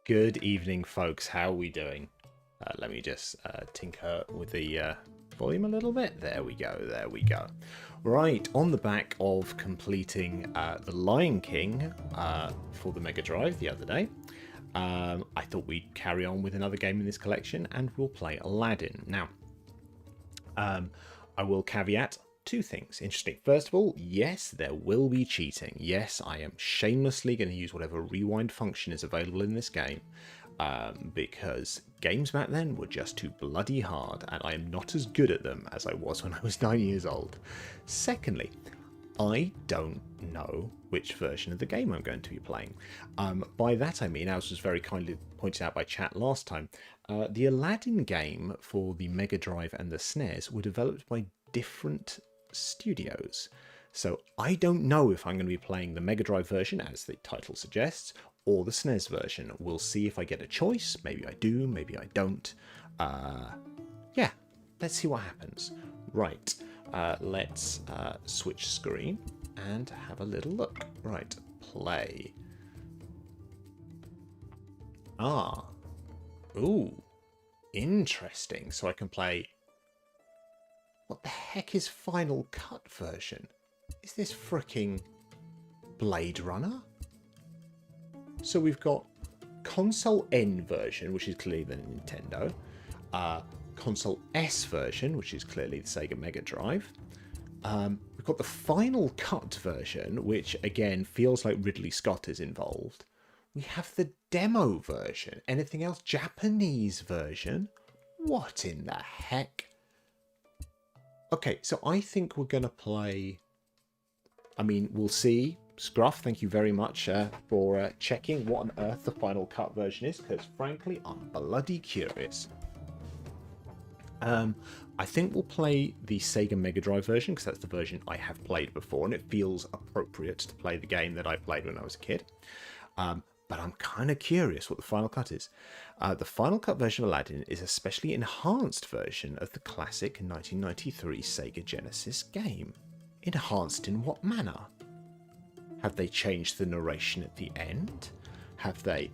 Good evening, folks. How are we doing? Let me just tinker with the volume a little bit. There we go. There we go. Right, on the back of completing The Lion King for the Mega Drive the other day, I thought we'd carry on with another game in this collection, and we'll play Aladdin. Now, I will caveat two things. Interesting. First of all, yes, there will be cheating. Yes, I am shamelessly going to use whatever rewind function is available in this game, because games back then were just too bloody hard, and I am not as good at them as I was when I was 9 years old. Secondly, I don't know which version of the game I'm going to be playing. By that I mean, as was very kindly pointed out by chat last time, the Aladdin game for the Mega Drive and the SNES were developed by different studios. So I don't know if I'm going to be playing the Mega Drive version, as the title suggests, or the SNES version. We'll see if I get a choice. Maybe I do, maybe I don't. Yeah, let's see what happens. Right, let's switch screen and have a little look. Right, play. Ooh, interesting. So I can play... What the heck is Final Cut version? Is this fricking Blade Runner? So we've got Console N version, which is clearly the Nintendo. Console S version, which is clearly the Sega Mega Drive. We've got the Final Cut version, which again feels like Ridley Scott is involved. We have the demo version. Anything else? Japanese version? What in the heck? Okay, so I think we're going to play... I mean, we'll see. Scruff, thank you very much for checking what on earth the Final Cut version is, because frankly, I'm bloody curious. I think we'll play the Sega Mega Drive version, because that's the version I have played before, and it feels appropriate to play the game that I played when I was a kid. But I'm kind of curious what the Final Cut is. The Final Cut version of Aladdin is a specially enhanced version of the classic 1993 Sega Genesis game. Enhanced in what manner? Have they changed the narration at the end? Have they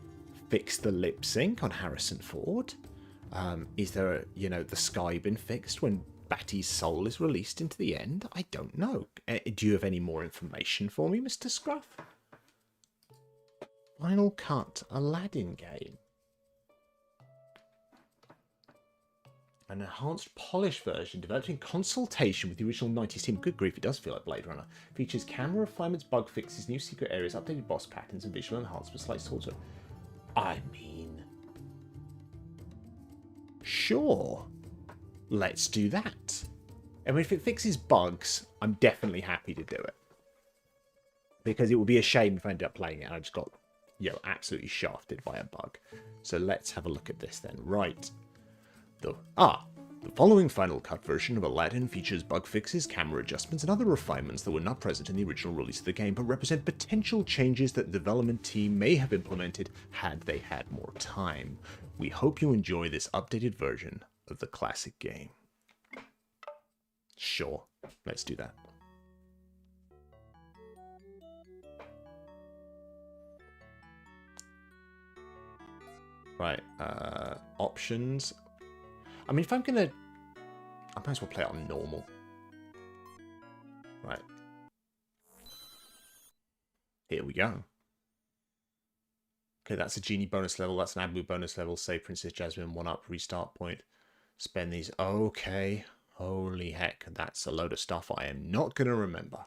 fixed the lip sync on Harrison Ford? Is there, the sky been fixed when Batty's soul is released into the end? I don't know. Do you have any more information for me, Mr. Scruff? Final Cut Aladdin game. An enhanced polished version developed in consultation with the original 90s team. Good grief, it does feel like Blade Runner. Features camera refinements, bug fixes, new secret areas, updated boss patterns, and visual enhancements like sorts of... I mean... Sure. Let's do that. And if it fixes bugs, I'm definitely happy to do it. Because it would be a shame if I ended up playing it and I just got... absolutely shafted by a bug. So let's have a look at this then. Right. The following Final Cut version of Aladdin features bug fixes, camera adjustments, and other refinements that were not present in the original release of the game, but represent potential changes that the development team may have implemented had they had more time. We hope you enjoy this updated version of the classic game. Sure, let's do that. Right, options. I mean, if I'm gonna... I might as well play it on normal. Right. Here we go. Okay, that's a genie bonus level, that's an Abu bonus level, save Princess Jasmine, 1-up, restart point. Spend these. Okay. Holy heck, that's a load of stuff I am not gonna remember.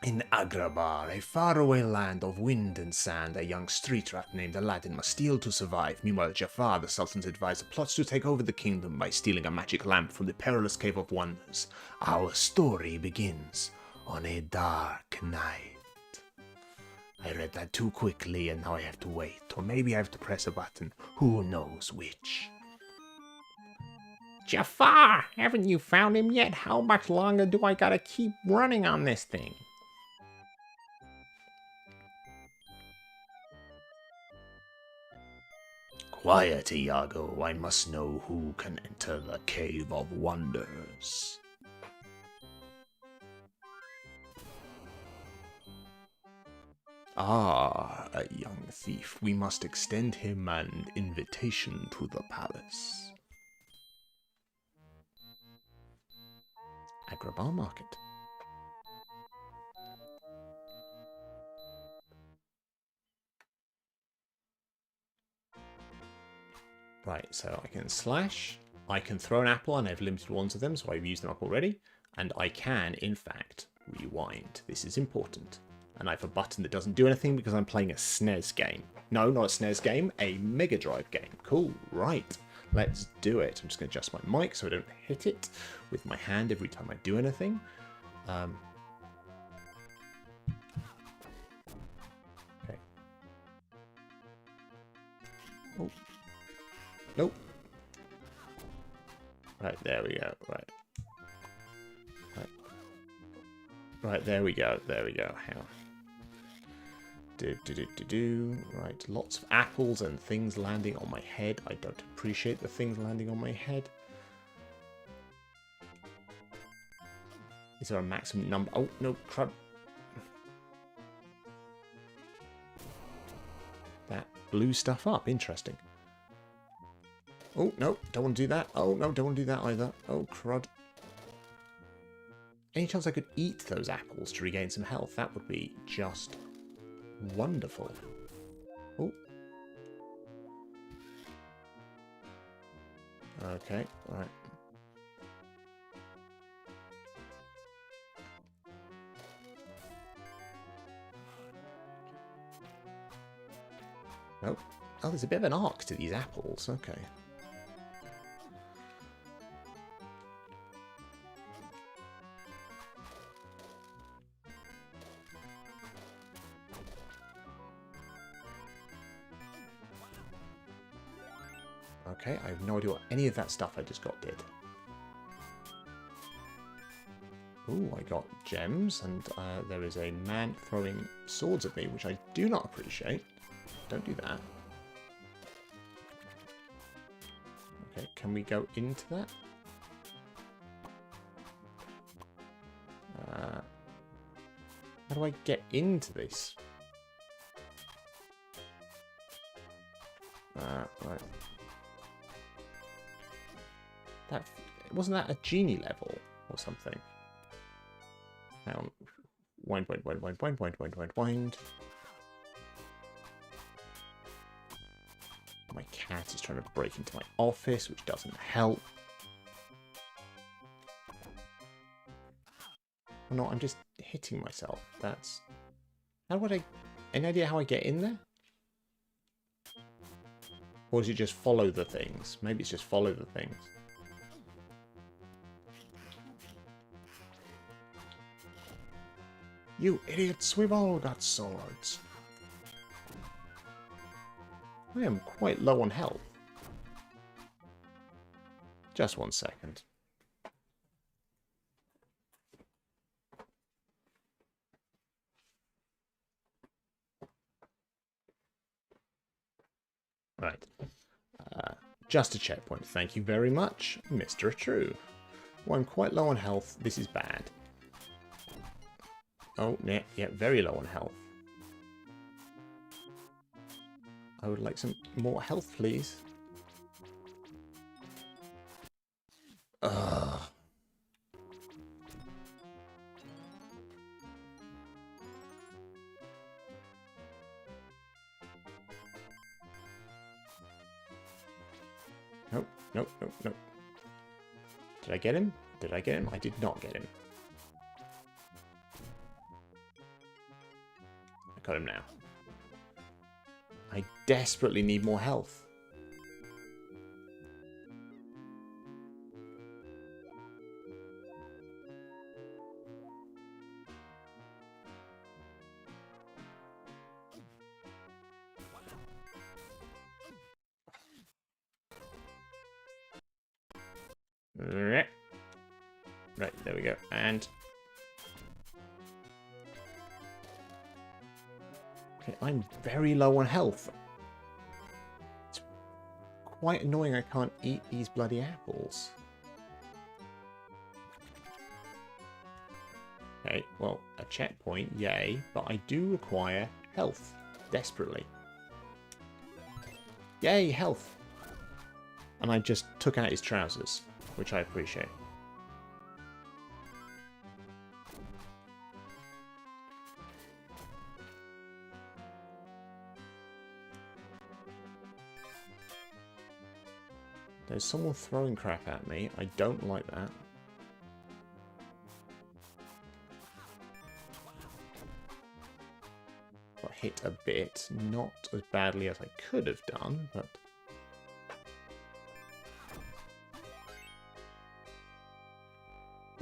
In Agrabah, a faraway land of wind and sand, a young street rat named Aladdin must steal to survive. Meanwhile, Jafar, the Sultan's advisor, plots to take over the kingdom by stealing a magic lamp from the perilous Cave of Wonders. Our story begins on a dark night. I read that too quickly and now I have to wait, or maybe I have to press a button. Who knows which? Jafar! Haven't you found him yet? How much longer do I gotta keep running on this thing? Quiet, Iago. I must know who can enter the Cave of Wonders. Ah, a young thief. We must extend him an invitation to the palace. Agrabah Market. Right, so I can slash. I can throw an apple, and I have limited ones of them, so I've used them up already. And I can, in fact, rewind. This is important. And I have a button that doesn't do anything because I'm playing a SNES game. No, not a SNES game, a Mega Drive game. Cool, right. Let's do it. I'm just going to adjust my mic so I don't hit it with my hand every time I do anything. Okay. Oh. Nope. Right, there we go. Right. Right, there we go. There we go. Hang on. Right, lots of apples and things landing on my head. I don't appreciate the things landing on my head. Is there a maximum number? Oh, no, crud. That blew stuff up. Interesting. Oh, no, don't want to do that. Oh, no, don't want to do that either. Oh, crud. Any chance I could eat those apples to regain some health? That would be just wonderful. Oh. Okay, alright. Nope. Oh, there's a bit of an arc to these apples. Okay. Okay, I have no idea what any of that stuff I just got did. Ooh, I got gems, and there is a man throwing swords at me, which I do not appreciate. Don't do that. Okay, can we go into that? How do I get into this? Right. That wasn't that a genie level or something? Hang on. Wind. My cat is trying to break into my office, which doesn't help. Oh, no, I'm just hitting myself. That's... How would I... Any idea how I get in there? Or does it just follow the things? Maybe it's just follow the things. You idiots, we've all got swords. I am quite low on health. Just 1 second. Right. Just a checkpoint. Thank you very much, Mr. True. Well, I'm quite low on health. This is bad. Oh, yeah, very low on health. I would like some more health, please. Ugh. Nope. Did I get him? Did I get him? I did not get him. I got him now. I desperately need more health. Right, there we go. And... okay, I'm very low on health. It's quite annoying I can't eat these bloody apples. Okay, well, a checkpoint, yay, but I do require health. Desperately. Yay, health. And I just took out his trousers, which I appreciate. There's someone throwing crap at me. I don't like that. Got hit a bit. Not as badly as I could have done, but...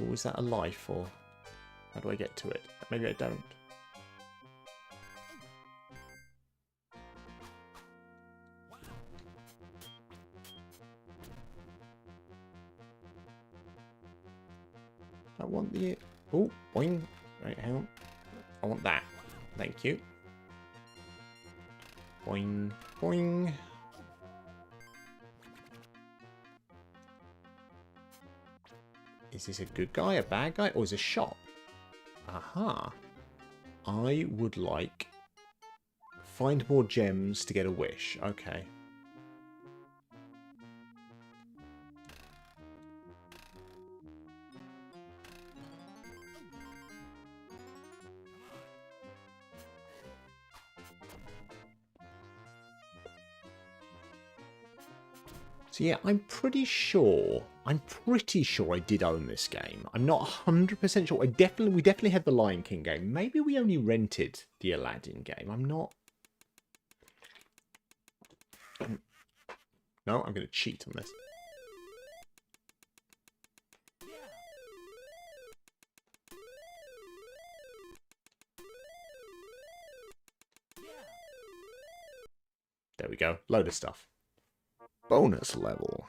Oh, is that a life, or how do I get to it? Maybe I don't. I want the... Oh, boing. Right, hang on. I want that. Thank you. Boing, boing. Is this a good guy, a bad guy, or is it a shop? Aha. I would like... Find more gems to get a wish. Okay. So yeah, I'm pretty sure I did own this game. I'm not 100% sure. We definitely had the Lion King game. Maybe we only rented the Aladdin game. I'm not... No, I'm going to cheat on this. There we go. Load of stuff. Bonus level.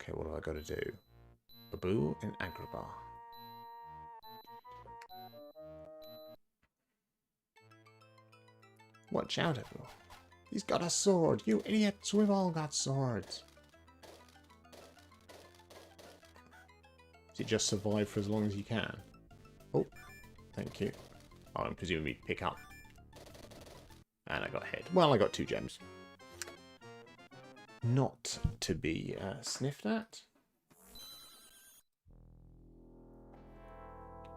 Okay, what have I got to do? Babu and Agrabah. Watch out, everyone. He's got a sword. You idiots, we've all got swords. Does it just survive for as long as you can? Oh, thank you. Oh, I'm presumably pick up. And I got hit. Well, I got 2 gems. Not to be sniffed at.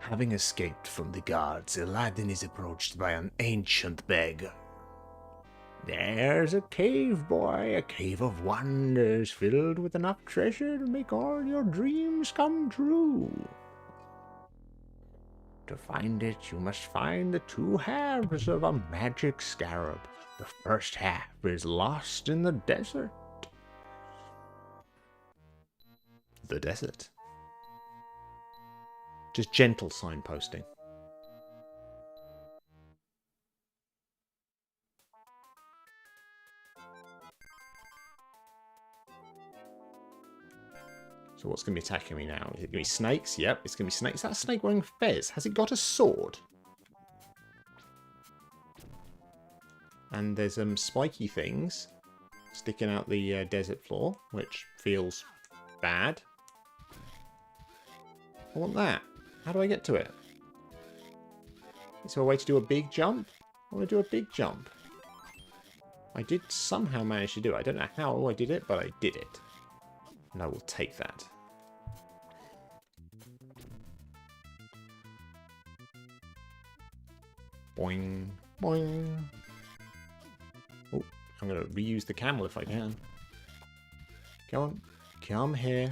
Having escaped from the guards, Aladdin is approached by an ancient beggar. There's a cave, boy, a cave of wonders filled with enough treasure to make all your dreams come true. To find it, you must find the 2 halves of a magic scarab. The first half is lost in the desert. The desert? Just gentle signposting. So what's going to be attacking me now? Is it going to be snakes? Yep, it's going to be snakes. Is that a snake wearing fez? Has it got a sword? And there's spiky things sticking out the desert floor, which feels bad. I want that. How do I get to it? Is there a way to do a big jump? I want to do a big jump. I did somehow manage to do it. I don't know how I did it, but I did it. And I will take that. Boing, boing. Oh, I'm going to reuse the camel if I can. Come on, come here.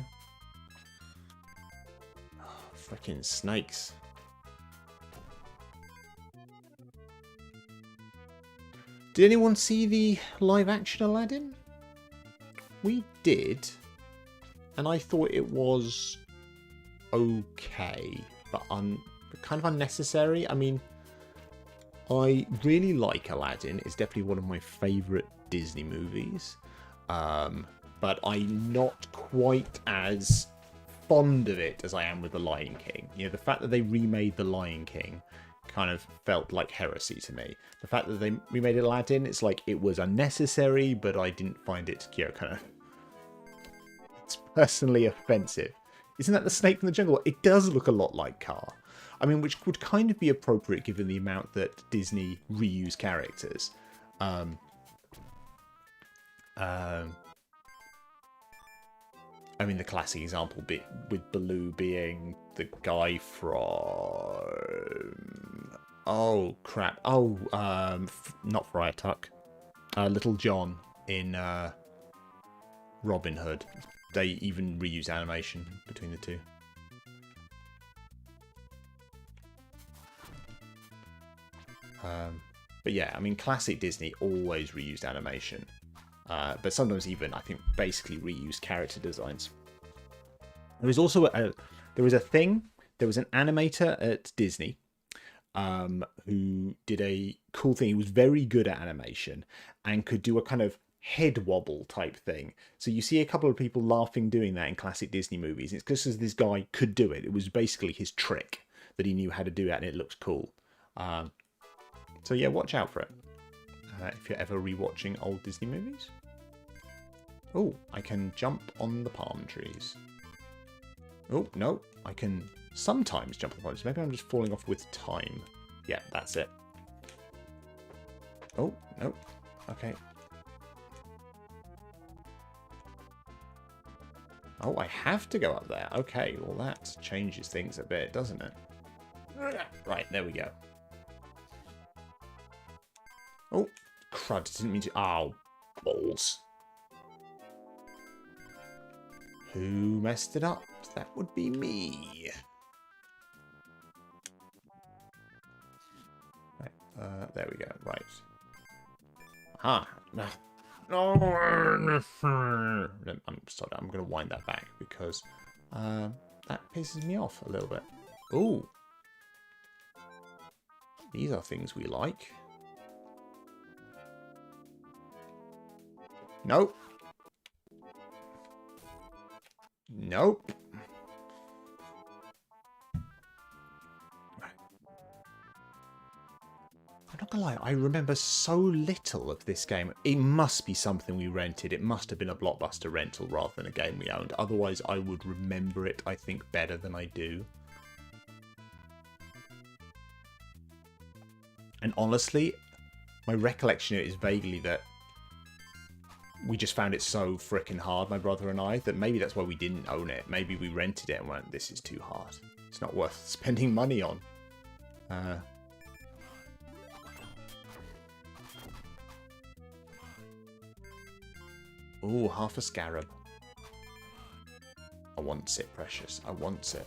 Oh, frickin' snakes. Did anyone see the live action Aladdin? We did. And I thought it was okay, but kind of unnecessary. I mean, I really like Aladdin. It's definitely one of my favourite Disney movies. But I'm not quite as fond of it as I am with The Lion King. You know, the fact that they remade The Lion King kind of felt like heresy to me. The fact that they remade Aladdin, it's like it was unnecessary, but I didn't find it, you know, kind of... It's personally offensive. Isn't that the snake from the jungle? It does look a lot like Car. I mean, which would kind of be appropriate given the amount that Disney reuse characters. I mean, the classic example with Baloo being the guy from... Oh, crap. Oh, not Friar Tuck. Little John in Robin Hood. They even reuse animation between the two. But yeah, I mean, classic Disney always reused animation. But sometimes even, I think, basically reused character designs. There was also there was an animator at Disney who did a cool thing. He was very good at animation and could do a kind of head wobble type thing. So you see a couple of people laughing doing that in classic Disney movies. It's because this guy could do it. It was basically his trick that he knew how to do it, and it looks cool. So yeah, watch out for it if you're ever rewatching old Disney movies. Oh, I can jump on the palm trees. Oh, no, I can sometimes jump on the palm trees. Maybe I'm just falling off with time. Yeah, that's it. Oh, no. Okay. Oh, I have to go up there. Okay, well that changes things a bit, doesn't it? Right, there we go. Oh, crud, didn't mean to... Oh, balls. Who messed it up? That would be me. Right, there we go, right. Aha. No. I'm sorry, I'm going to wind that back because that pisses me off a little bit. Ooh. These are things we like. Nope. Nope. I'm not gonna lie, I remember so little of this game. It must be something we rented. It must have been a Blockbuster rental rather than a game we owned. Otherwise, I would remember it, I think, better than I do. And honestly, my recollection of it is vaguely that we just found it so frickin' hard, my brother and I, that maybe that's why we didn't own it. Maybe we rented it and went, this is too hard. It's not worth spending money on. Ooh, half a scarab. I want it, precious. I want it.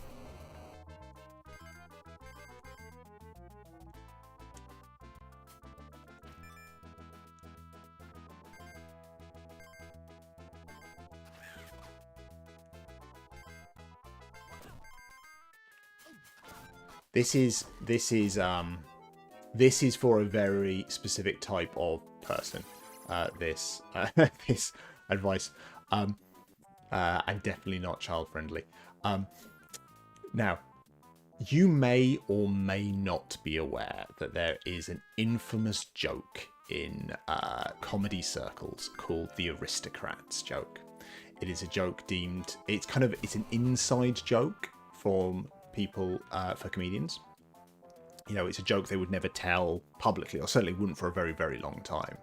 This is for a very specific type of person. This advice. I'm definitely not child friendly. Now, you may or may not be aware that there is an infamous joke in comedy circles called the aristocrats joke. It is a joke deemed, it's an inside joke from people, for comedians. You know, it's a joke they would never tell publicly, or certainly wouldn't for a very, very long time,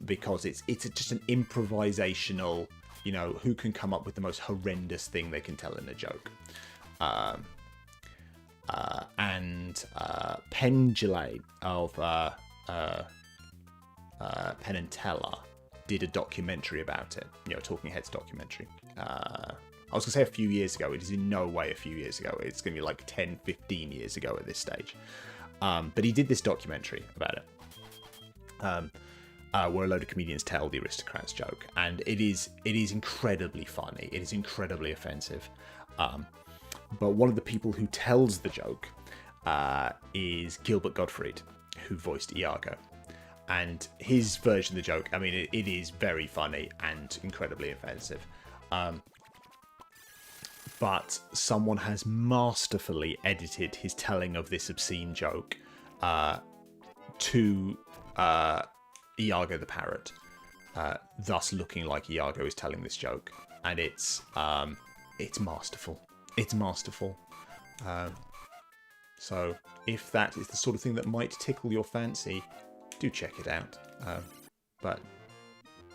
because it's just an improvisational, you know, who can come up with the most horrendous thing they can tell in a joke. Pendulay of Penn and Teller did a documentary about it, you know, Talking Heads documentary. I was going to say a few years ago. It is in no way a few years ago. It's going to be like 10, 15 years ago at this stage. But he did this documentary about it, where a load of comedians tell the aristocrats joke. And it is incredibly funny. It is incredibly offensive. But one of the people who tells the joke is Gilbert Gottfried, who voiced Iago. And his version of the joke, I mean, it is very funny and incredibly offensive. But someone has masterfully edited his telling of this obscene joke to Iago the parrot, thus looking like Iago is telling this joke. And it's it's masterful. It's masterful. So if that is the sort of thing that might tickle your fancy, do check it out. But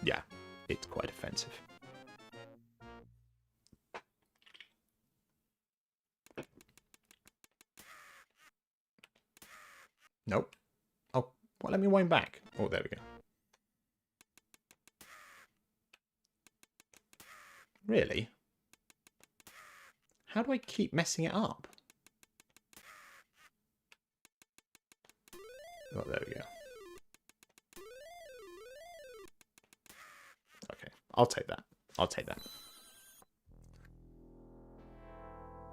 yeah, it's quite offensive. Nope. Oh, well, let me wind back. Oh, there we go. Really? How do I keep messing it up? Oh, there we go. Okay, I'll take that. I'll take that.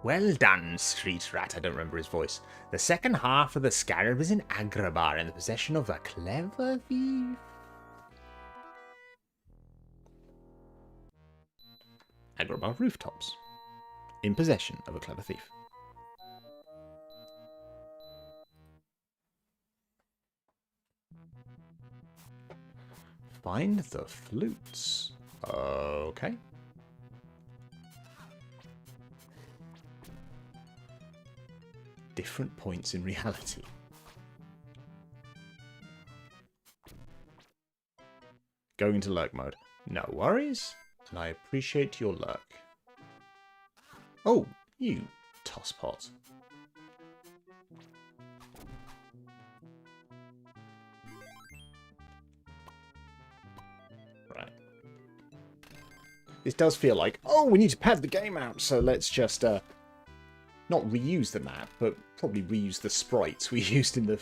Well done, street rat. I don't remember his voice. The second half of the scarab is in Agrabah in the possession of a clever thief. Agrabah Rooftops. In possession of a clever thief. Find the flutes. Okay. Different points in reality. Going into lurk mode. No worries. And I appreciate your lurk. Oh, you tosspot. Right. This does feel like, oh, we need to pad the game out, so let's just not reuse the map, but probably reuse the sprites we used in the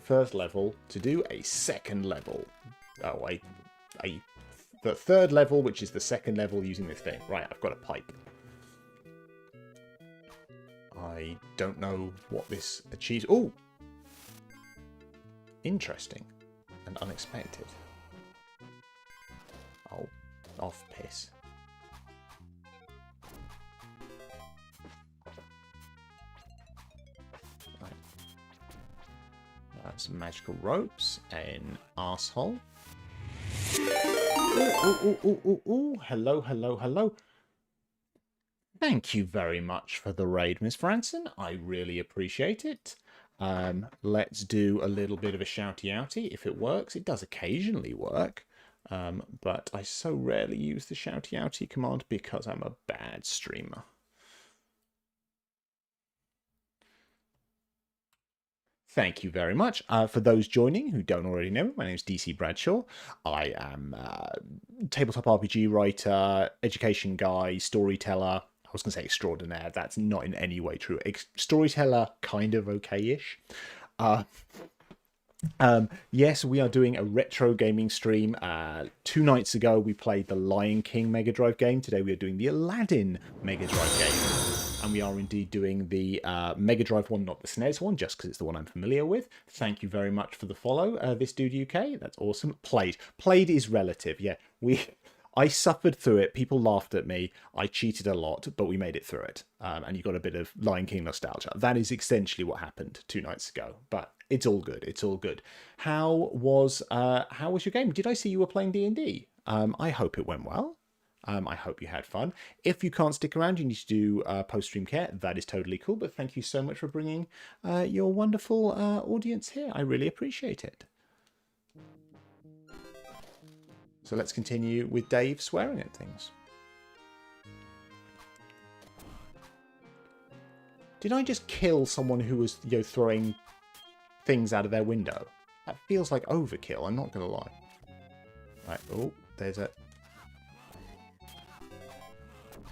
first level to do a second level. Oh, the third level, which is the second level using this thing. Right, I've got a pipe. I don't know what this achieves. Oh! Interesting. And unexpected. Oh, off piss. Right. Some magical ropes. An arsehole. Ooh. Hello, hello, hello. Thank you very much for the raid, Miss Franson. I really appreciate it. Let's do a little bit of a shouty-outy if it works. It does occasionally work, but I so rarely use the shouty-outy command because I'm a bad streamer. Thank you very much. For those joining who don't already know, my name is DC Bradshaw. I am a tabletop RPG writer, education guy, storyteller. I was going to say extraordinaire. That's not in any way true. Storyteller, kind of okay-ish. Yes, we are doing a retro gaming stream. 2 nights ago, we played the Lion King Mega Drive game. Today, we are doing the Aladdin Mega Drive game. And we are indeed doing the Mega Drive one, not the SNES one, just because it's the one I'm familiar with. Thank you very much for the follow, this dude UK. That's awesome. Played is relative. Yeah, I suffered through it. People laughed at me. I cheated a lot, but we made it through it. And you got a bit of Lion King nostalgia. That is essentially what happened 2 nights ago. But it's all good. It's all good. How was your game? Did I see you were playing D&D? I hope it went well. I hope you had fun. If you can't stick around, you need to do post-stream care. That is totally cool. But thank you so much for bringing your wonderful audience here. I really appreciate it. So let's continue with Dave swearing at things. Did I just kill someone who was, throwing things out of their window? That feels like overkill, I'm not going to lie. Right, oh, there's a...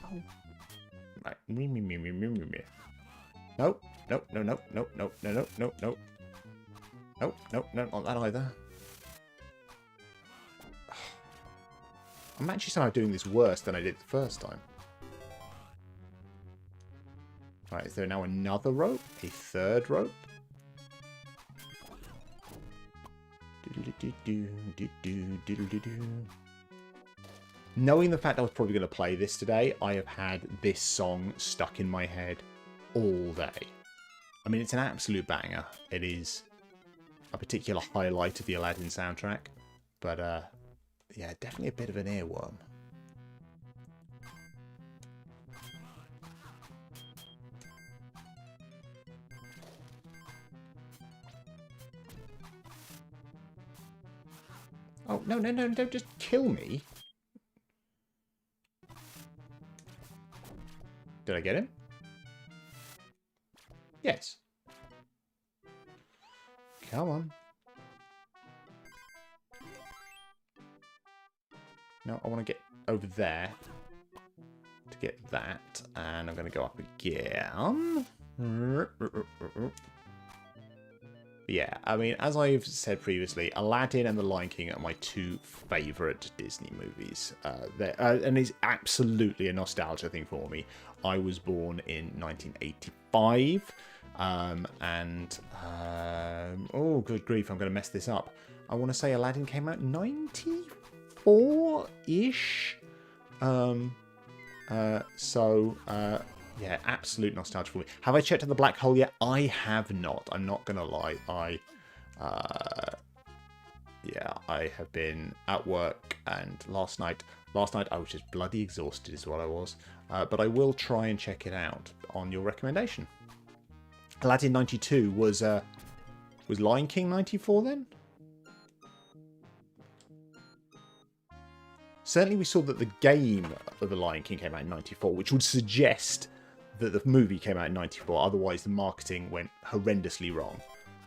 Oh. Right. Nope, nope, no, nope, nope, nope, no, nope, nope, nope. Nope, nope, no, not that either. I'm actually somehow doing this worse than I did the first time. Right, is there now another rope? A third rope? Knowing the fact I was probably going to play this today, I have had this song stuck in my head all day. I mean, it's an absolute banger. It is a particular highlight of the Aladdin soundtrack. But, yeah, definitely a bit of an earworm. Oh, no, no, no, don't just kill me. Did I get him? Yes. Come on. No, I want to get over there to get that. And I'm going to go up again. Yeah, I mean, as I've said previously, Aladdin and The Lion King are my two favourite Disney movies. And it's absolutely a nostalgia thing for me. I was born in 1985, oh, good grief, I'm going to mess this up. I want to say Aladdin came out 94-ish. Yeah, absolute nostalgia for me. Have I checked on the black hole yet? I have not. I'm not going to lie. Yeah, I have been at work, and last night I was just bloody exhausted is what I was. But I will try and check it out on your recommendation. Aladdin 92 was Lion King 94 then? Certainly we saw that the game of The Lion King came out in 94, which would suggest that the movie came out in 94, otherwise the marketing went horrendously wrong.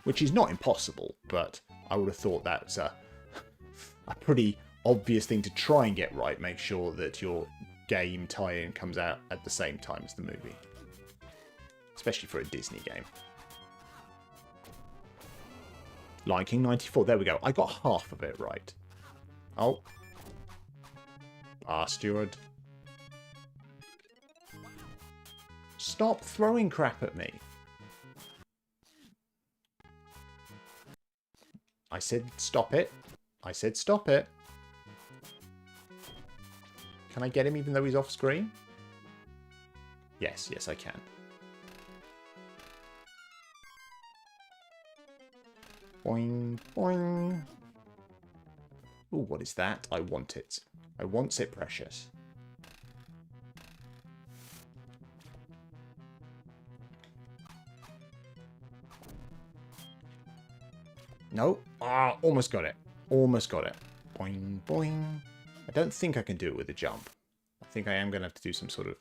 Which is not impossible, but I would have thought that's a pretty obvious thing to try and get right. Make sure that your game tie-in comes out at the same time as the movie. Especially for a Disney game. Lion King 94, there we go. I got half of it right. Oh. Steward. Stop throwing crap at me. I said stop it. I said stop it. Can I get him even though he's off screen? Yes, yes I can. Boing, boing. Ooh, what is that? I want it. I want it, precious. No. Ah, almost got it. Almost got it. Boing, boing. I don't think I can do it with a jump. I think I am going to have to do some sort of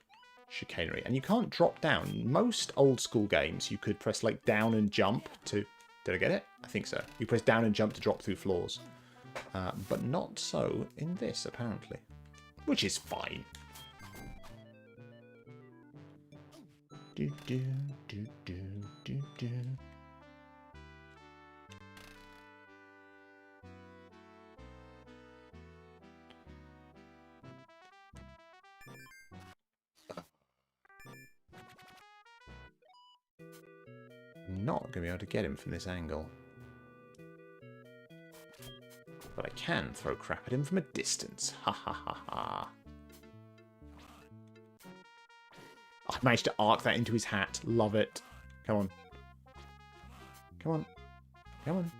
chicanery. And you can't drop down. Most old school games, you could press like down and jump to... Did I get it? I think so. You press down and jump to drop through floors. But not so in this, apparently. Which is fine. Do, do, do, do, do, do. Not going to be able to get him from this angle. But I can throw crap at him from a distance. Ha ha ha ha. I managed to arc that into his hat. Love it. Come on. Come on. Come on.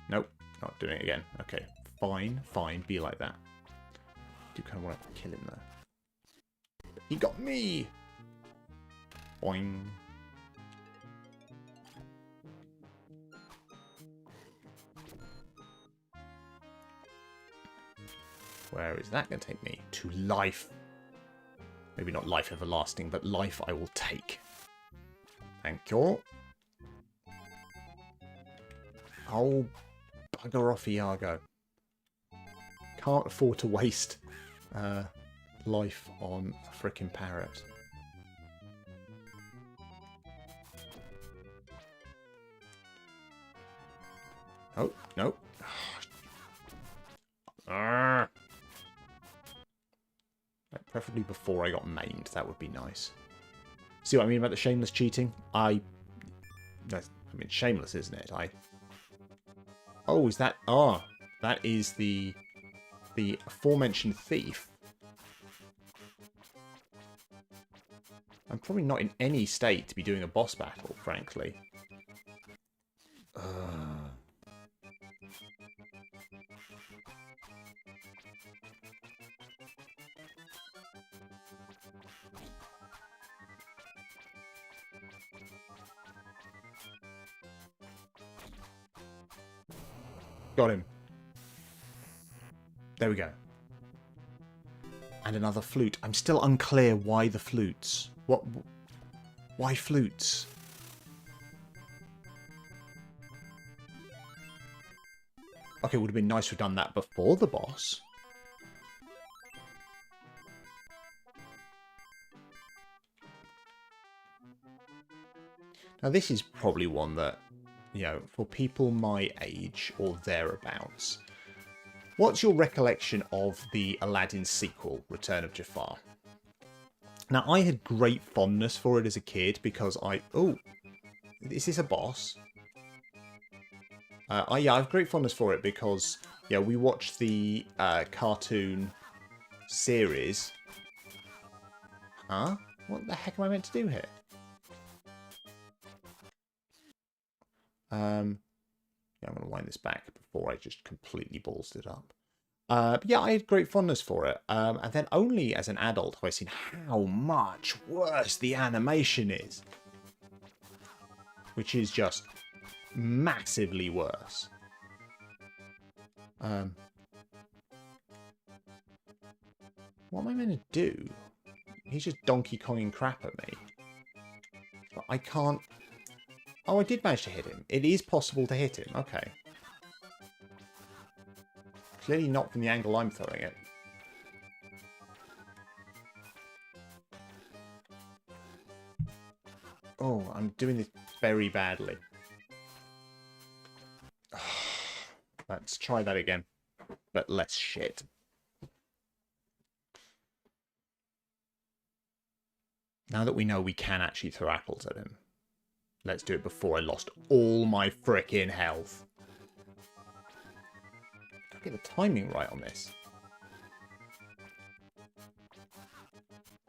Nope. Not doing it again. Okay. Fine. Fine. Be like that. I do kind of want to kill him though. He got me! Boing. Where is that going to take me? To life. Maybe not life everlasting, but life I will take. Thank you. Oh, bugger off, Iago. Can't afford to waste life on a frickin' parrot. Oh, no. Preferably before I got maimed. That would be nice. See what I mean about the shameless cheating? I mean, shameless, isn't it? Oh, is that... Ah, that is the aforementioned thief. I'm probably not in any state to be doing a boss battle, frankly. Got him. There we go. And another flute. I'm still unclear why the flutes. What? Why flutes? Okay, it would have been nice to have done that before the boss. Now this is probably one that, you know, for people my age or thereabouts, what's your recollection of the Aladdin sequel, Return of Jafar? Now, I had great fondness for it as a kid because oh, is this a boss? Yeah, I have great fondness for it because, yeah, we watched the cartoon series. Huh? What the heck am I meant to do here? Yeah, I'm going to wind this back before I just completely ballsed it up. But yeah, I had great fondness for it. And then only as an adult have I seen how much worse the animation is. Which is just massively worse. What am I meant to do? He's just Donkey Konging crap at me. But I can't... Oh, I did manage to hit him. It is possible to hit him. Okay. Clearly not from the angle I'm throwing it. Oh, I'm doing this very badly. Let's try that again. But less shit. Now that we know we can actually throw apples at him, let's do it before I lost all my frickin' health. Gotta get the timing right on this.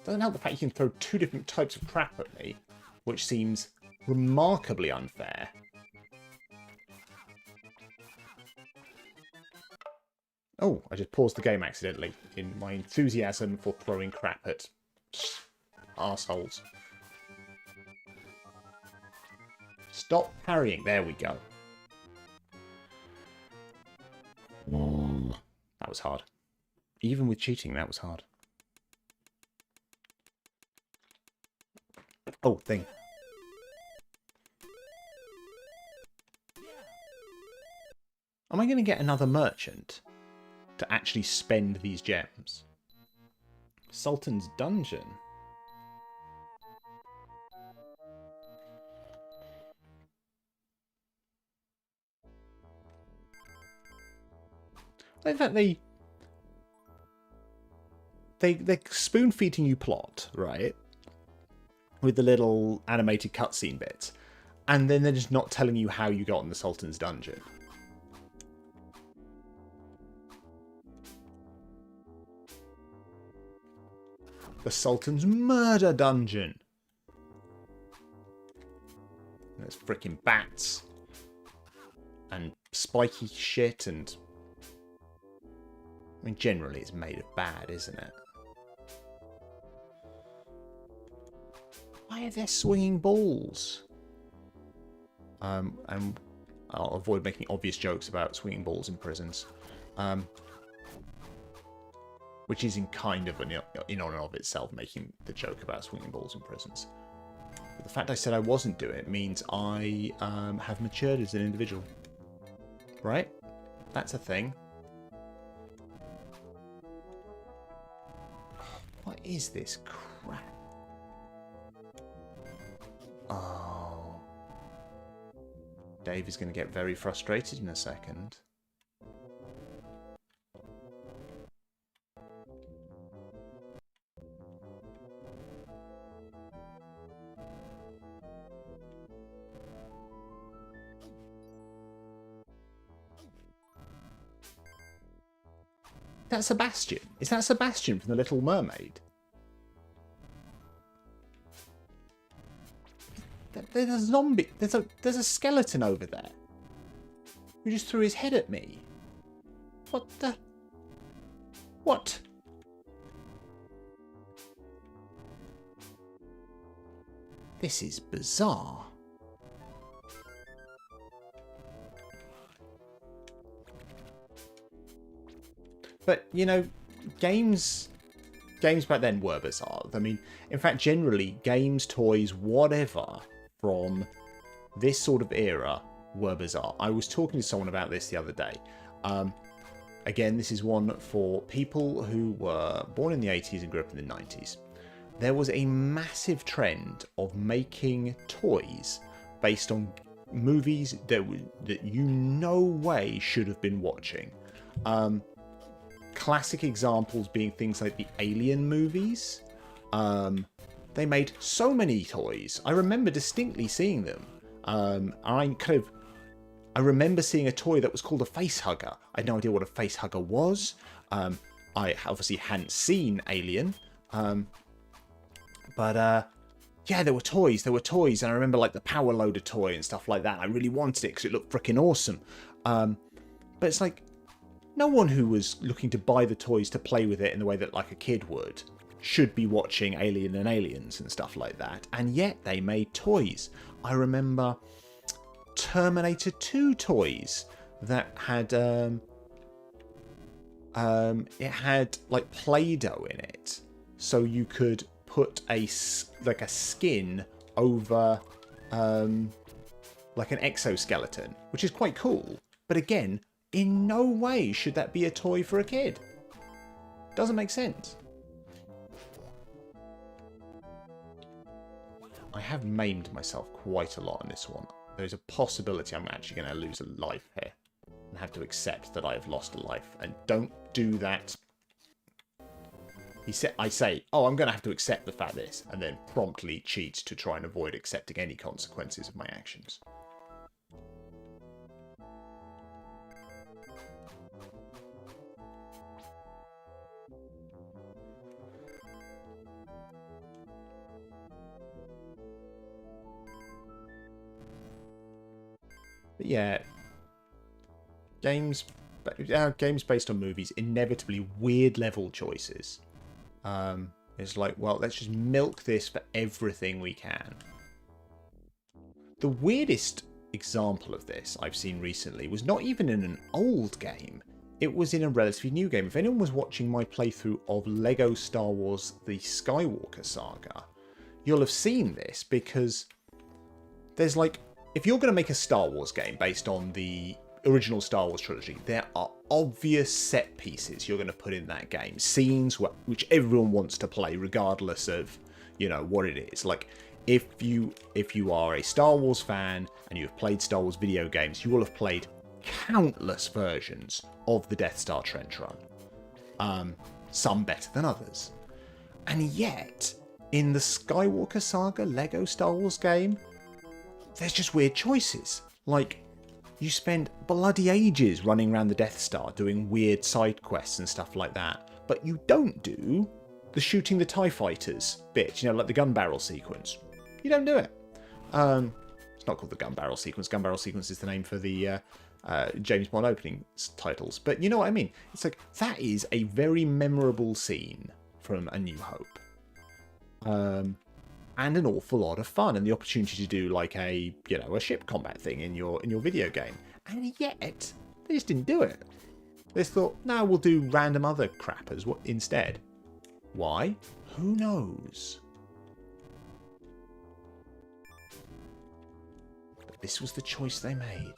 Doesn't help the fact you can throw two different types of crap at me, which seems remarkably unfair. Oh, I just paused the game accidentally in my enthusiasm for throwing crap at arseholes. Stop parrying. There we go. That was hard. Even with cheating, that was hard. Oh, thing. Am I going to get another merchant to actually spend these gems? Sultan's dungeon. In fact, they're spoon-feeding you plot, right? With the little animated cutscene bits. And then they're just not telling you how you got in the Sultan's dungeon. The Sultan's murder dungeon. There's freaking bats. And spiky shit and... I mean, generally it's made of bad, isn't it? Why are there swinging balls? And I'll avoid making obvious jokes about swinging balls in prisons. Which is in kind of in on and of itself making the joke about swinging balls in prisons. But the fact I said I wasn't doing it means I have matured as an individual. Right? That's a thing. What is this crap? Oh. Dave is going to get very frustrated in a second. That's Sebastian. Is that Sebastian from The Little Mermaid? There's a zombie. There's a skeleton over there. Who just threw his head at me. What the? What? This is bizarre. But, you know, games back then were bizarre. I mean, in fact, generally, games, toys, whatever from this sort of era were bizarre. I was talking to someone about this the other day. Again, this is one for people who were born in the 80s and grew up in the 90s. There was a massive trend of making toys based on movies that you no way should have been watching. Classic examples being things like the Alien movies. They made so many toys. I remember distinctly seeing them. I remember seeing a toy that was called a face hugger. I had no idea what a face hugger was. I obviously hadn't seen Alien. But yeah, there were toys, and I remember like the power loader toy and stuff like that. I really wanted it because it looked freaking awesome. But it's like, no one who was looking to buy the toys to play with it in the way that like a kid would should be watching Alien and Aliens and stuff like that. And yet they made toys. I remember Terminator 2 toys that had it had like Play-Doh in it, so you could put a skin over like an exoskeleton, which is quite cool. But again, in no way should that be a toy for a kid. Doesn't make sense. I have maimed myself quite a lot in this one. There's a possibility I'm actually going to lose a life here and have to accept that I have lost a life. And don't do that. I say, oh, I'm going to have to accept the fact this, and then promptly cheat to try and avoid accepting any consequences of my actions. But yeah, games based on movies, inevitably weird level choices. It's like, well, let's just milk this for everything we can. The weirdest example of this I've seen recently was not even in an old game. It was in a relatively new game. If anyone was watching my playthrough of Lego Star Wars The Skywalker Saga, you'll have seen this, because there's like, if you're going to make a Star Wars game based on the original Star Wars trilogy, there are obvious set pieces you're going to put in that game. Scenes which everyone wants to play, regardless of, you know, what it is. Like, if you are a Star Wars fan and you've played Star Wars video games, you will have played countless versions of the Death Star trench run. Some better than others. And yet, in the Skywalker Saga Lego Star Wars game, there's just weird choices. Like, you spend bloody ages running around the Death Star doing weird side quests and stuff like that, but you don't do the shooting the TIE fighters bit, you know, like the gun barrel sequence. You don't do it. It's not called the gun barrel sequence. Gun barrel sequence is the name for the James Bond opening titles. But you know what I mean? It's like, that is a very memorable scene from A New Hope. And an awful lot of fun, and the opportunity to do like a ship combat thing in your video game. And yet, they just didn't do it. They just thought, no, we'll do random other crap instead. Why? Who knows? But this was the choice they made.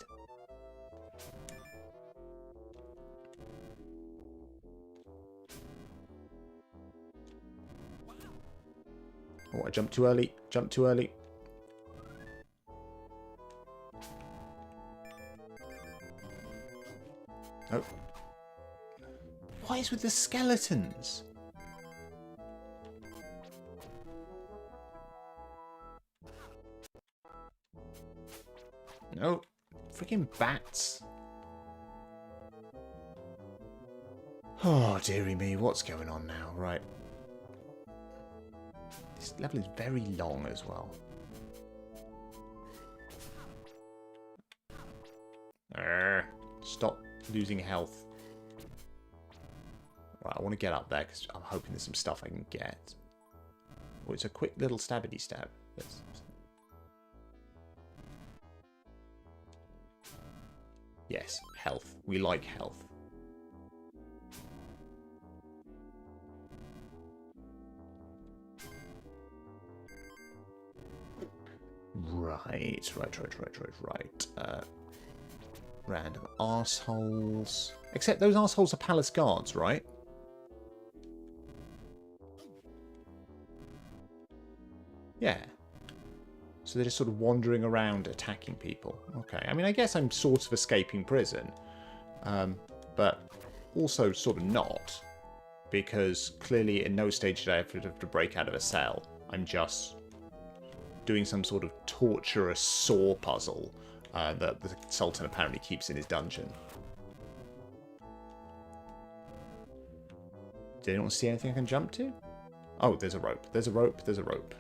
Oh, I jumped too early. Jumped too early. Oh. What is with the skeletons? No. Freaking bats. Oh, dearie me. What's going on now? Right. This level is very long as well. Stop losing health. Right, I want to get up there because I'm hoping there's some stuff I can get. Oh, it's a quick little stabbity stab. Yes, health. We like health. Right. Random arseholes. Except those arseholes are palace guards, right? Yeah. So they're just sort of wandering around attacking people. Okay. I mean, I guess I'm sort of escaping prison. But also sort of not. Because clearly in no stage did I have to break out of a cell. I'm just doing some sort of torturous saw puzzle that the Sultan apparently keeps in his dungeon. Did anyone see anything I can jump to? Oh, there's a rope. There's a rope. There's a rope.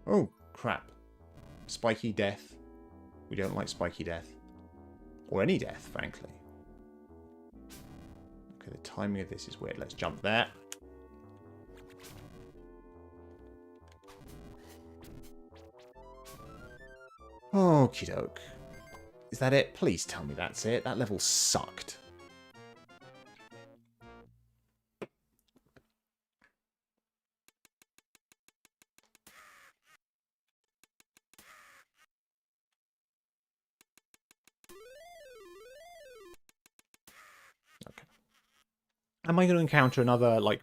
Oh, crap. Spiky death. We don't like spiky death. Or any death, frankly. Okay, the timing of this is weird. Let's jump there. Okie doke. Is that it? Please tell me that's it. That level sucked. Okay. Am I going to encounter another, like,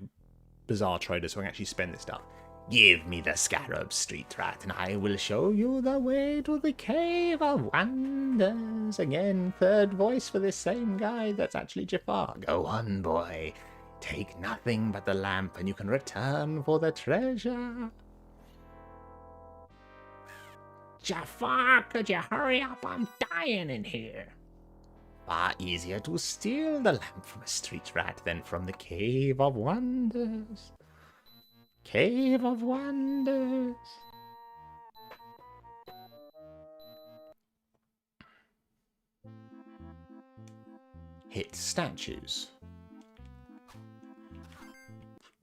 bizarre trader so I can actually spend this stuff? Give me the scarab, street rat, and I will show you the way to the Cave of Wonders. Again, third voice for this same guy. That's actually Jafar. Go on, boy. Take nothing but the lamp, and you can return for the treasure. Jafar, could you hurry up? I'm dying in here. Far easier to steal the lamp from a street rat than from the Cave of Wonders. Cave of Wonders. Hit statues.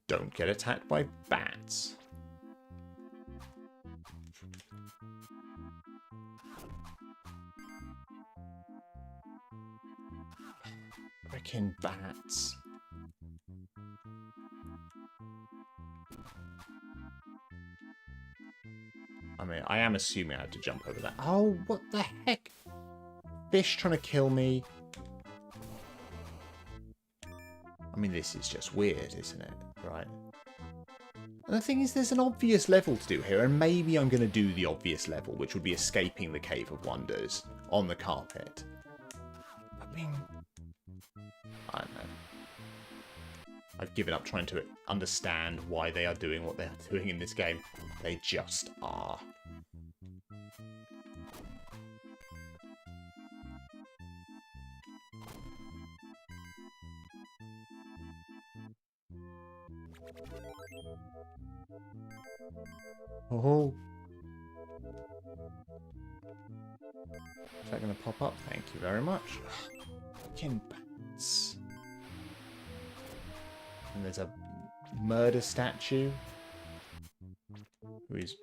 Don't get attacked by bats. Frickin' bats. I mean, I am assuming I had to jump over that. Oh, what the heck? Fish trying to kill me. I mean, this is just weird, isn't it? Right. And the thing is, there's an obvious level to do here, and maybe I'm going to do the obvious level, which would be escaping the Cave of Wonders on the carpet. I mean, I don't know. I've given up trying to understand why they are doing what they are doing in this game. They just are. Oh. Is that going to pop up? Thank you very much. Fucking bats. And there's a murder statue who is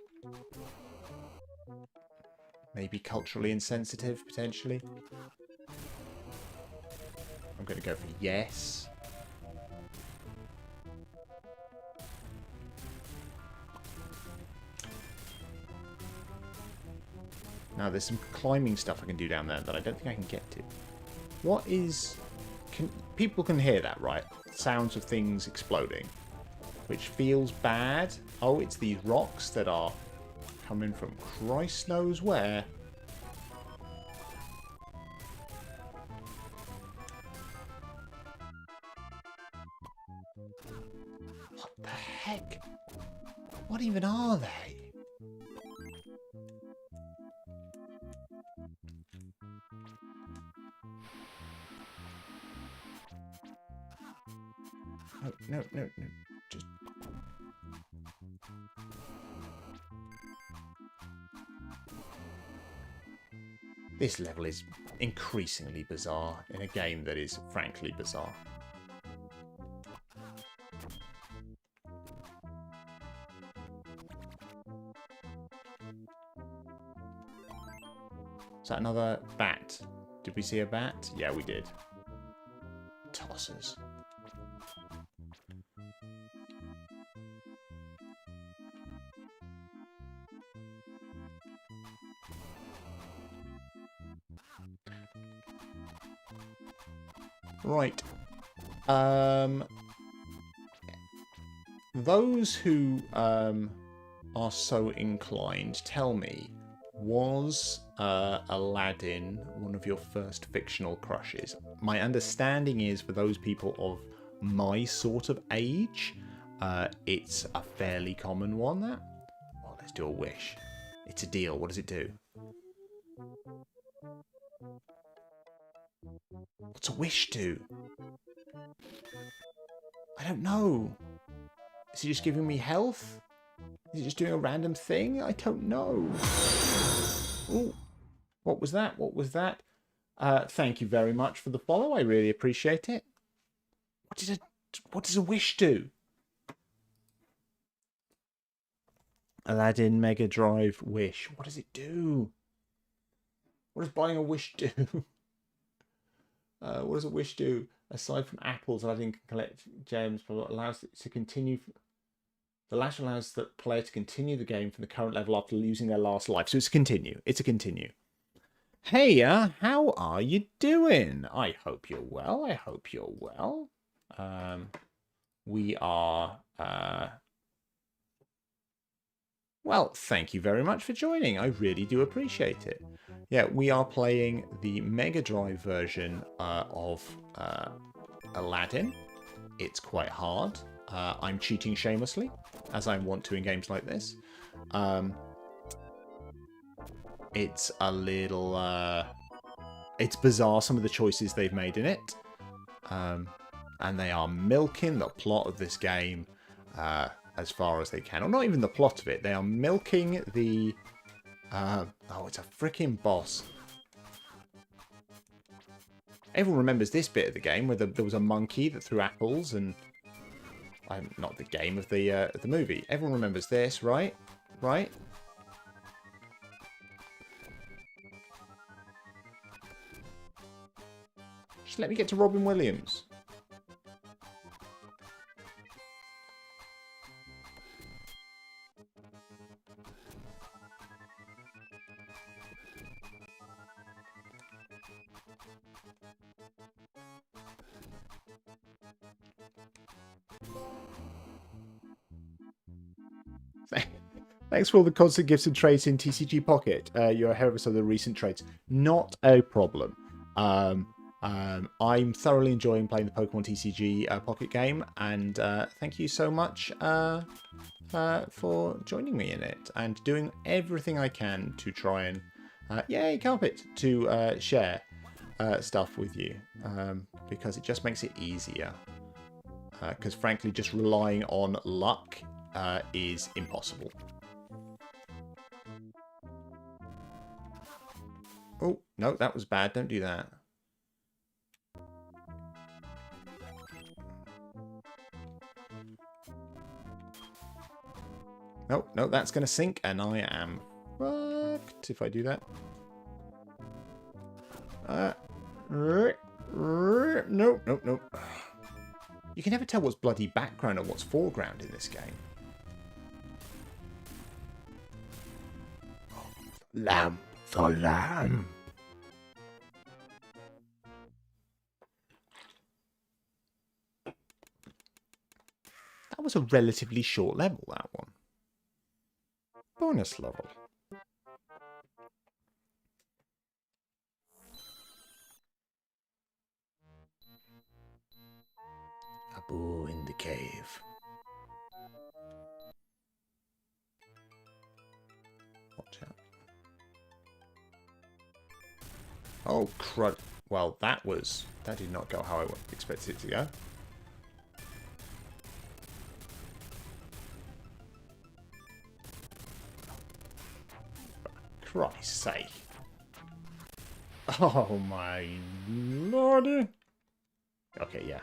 maybe culturally insensitive, potentially. I'm going to go for yes. Now, there's some climbing stuff I can do down there that I don't think I can get to. What is... people can hear that, right? Sounds of things exploding. Which feels bad. Oh, it's these rocks that are coming from Christ knows where. What the heck? What even are they? No. Just... This level is increasingly bizarre in a game that is frankly bizarre. Is that another bat? Did we see a bat? Yeah, we did. Tossers. Right. Those who are so inclined, tell me, was Aladdin one of your first fictional crushes? My understanding is for those people of my sort of age, it's a fairly common one. That. Well, let's do a wish. It's a deal. What does it do? What's a wish do? I don't know. Is he just giving me health? Is he just doing a random thing? I don't know. Ooh, what was that? What was that? Thank you very much for the follow. I really appreciate it. What does a wish do? Aladdin Mega Drive Wish. What does it do? What does buying a wish do? What does a wish do? Aside from apples, Aladdin can collect gems, but allows it to continue. The latter allows the player to continue the game from the current level after losing their last life. So it's a continue. It's a continue. Hey, how are you doing? I hope you're well. I hope you're well. We are... Well, thank you very much for joining. I really do appreciate it. Yeah, we are playing the Mega Drive version of Aladdin. It's quite hard. I'm cheating shamelessly, as I want to in games like this. It's a little... it's bizarre, some of the choices they've made in it. And they are milking the plot of this game as far as they can. Or not even the plot of it. They are milking the... oh, it's a freaking boss. Everyone remembers this bit of the game where there was a monkey that threw apples and... not the game, of the movie. Everyone remembers this, right? Right? Just let me get to Robin Williams. Thanks for all the constant gifts and trades in TCG Pocket. You're ahead of us of the recent trades. Not a problem. I'm thoroughly enjoying playing the Pokemon TCG Pocket game, and thank you so much for joining me in it and doing everything I can to try and, yay, carpet, to share stuff with you, because it just makes it easier. Because frankly, just relying on luck is impossible. Oh, no, that was bad. Don't do that. No, no, that's going to sink, and I am fucked if I do that. Nope, nope, nope. You can never tell what's bloody background and what's foreground in this game. Lamb for lamb. That was a relatively short level, that one. Bonus level. Abu in the cave. Watch out. Oh, crud. Well, that did not go how I expected it to go. For Christ's sake. Oh my lordy. Okay, yeah.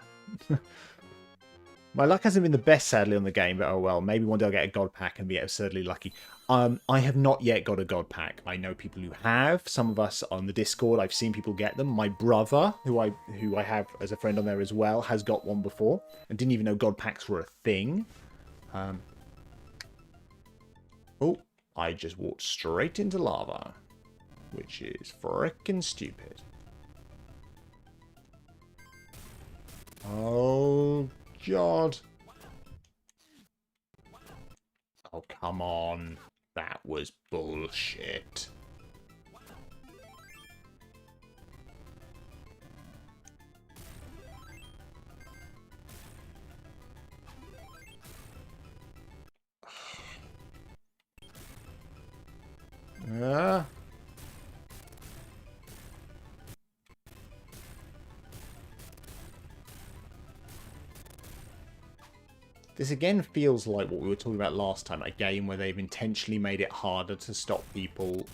My luck hasn't been the best, sadly, on the game, but oh well. Maybe one day I'll get a god pack and be absurdly lucky. I have not yet got a god pack. I know people who have. Some of us on the Discord, I've seen people get them. My brother, who I have as a friend on there as well, has got one before and didn't even know god packs were a thing. Oh, I just walked straight into lava, which is frickin' stupid. Oh, God. Oh, come on. That was bullshit. This again feels like what we were talking about last time, a game where they've intentionally made it harder to stop people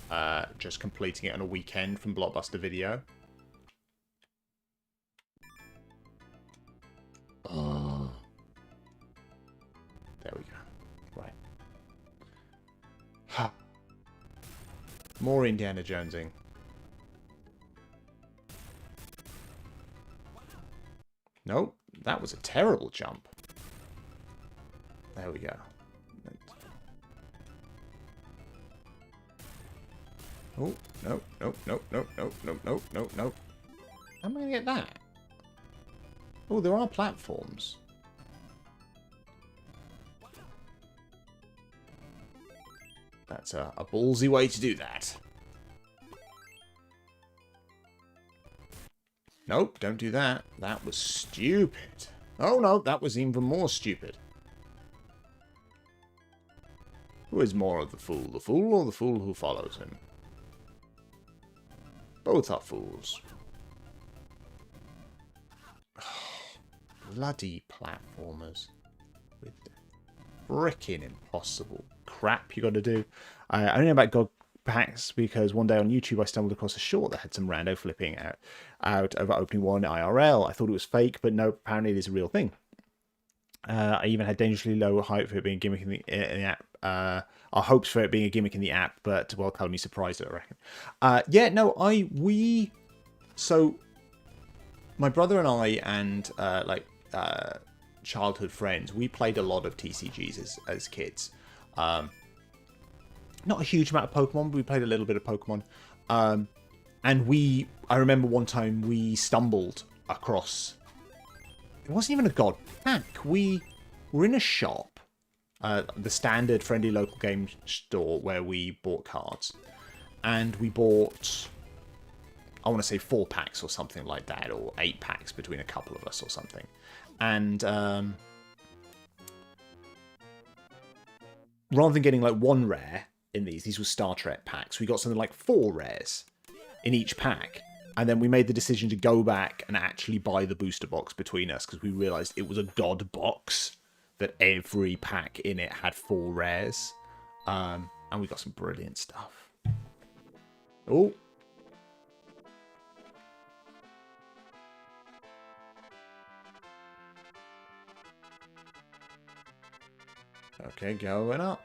just completing it on a weekend from Blockbuster Video. Oh. There we go. Right. More Indiana Jonesing. Nope, that was a terrible jump. There we go. Oh, no, no, no, no, no, no, no, no, no. How am I going to get that? Oh, there are platforms. That's a ballsy way to do that. Nope, don't do that. That was stupid. Oh no, that was even more stupid. Who is more of the fool or the fool who follows him? Both are fools. Bloody platformers. With frickin' impossible crap you gotta do. I only know about God packs because one day on YouTube I stumbled across a short that had some rando flipping out of opening one IRL. I thought it was fake, but no, apparently it is a real thing. I even had dangerously low hype for it being a gimmick in the app. Our hopes for it being a gimmick in the app, but well, totally surprised it, I reckon. Yeah, no, so my brother and I and childhood friends, we played a lot of TCGs as kids. Not a huge amount of Pokemon, but we played a little bit of Pokemon. And I remember one time we stumbled across. It wasn't even a god pack. We were in a shop, the standard friendly local game store where we bought cards. And we bought, I want to say 4 packs or something like that, or 8 packs between a couple of us or something. And rather than getting like 1 rare in these were Star Trek packs, we got something like 4 rares in each pack. And then we made the decision to go back and actually buy the booster box between us because we realised it was a god box, that every pack in it had 4 rares. And we got some brilliant stuff. Oh. Okay, going up.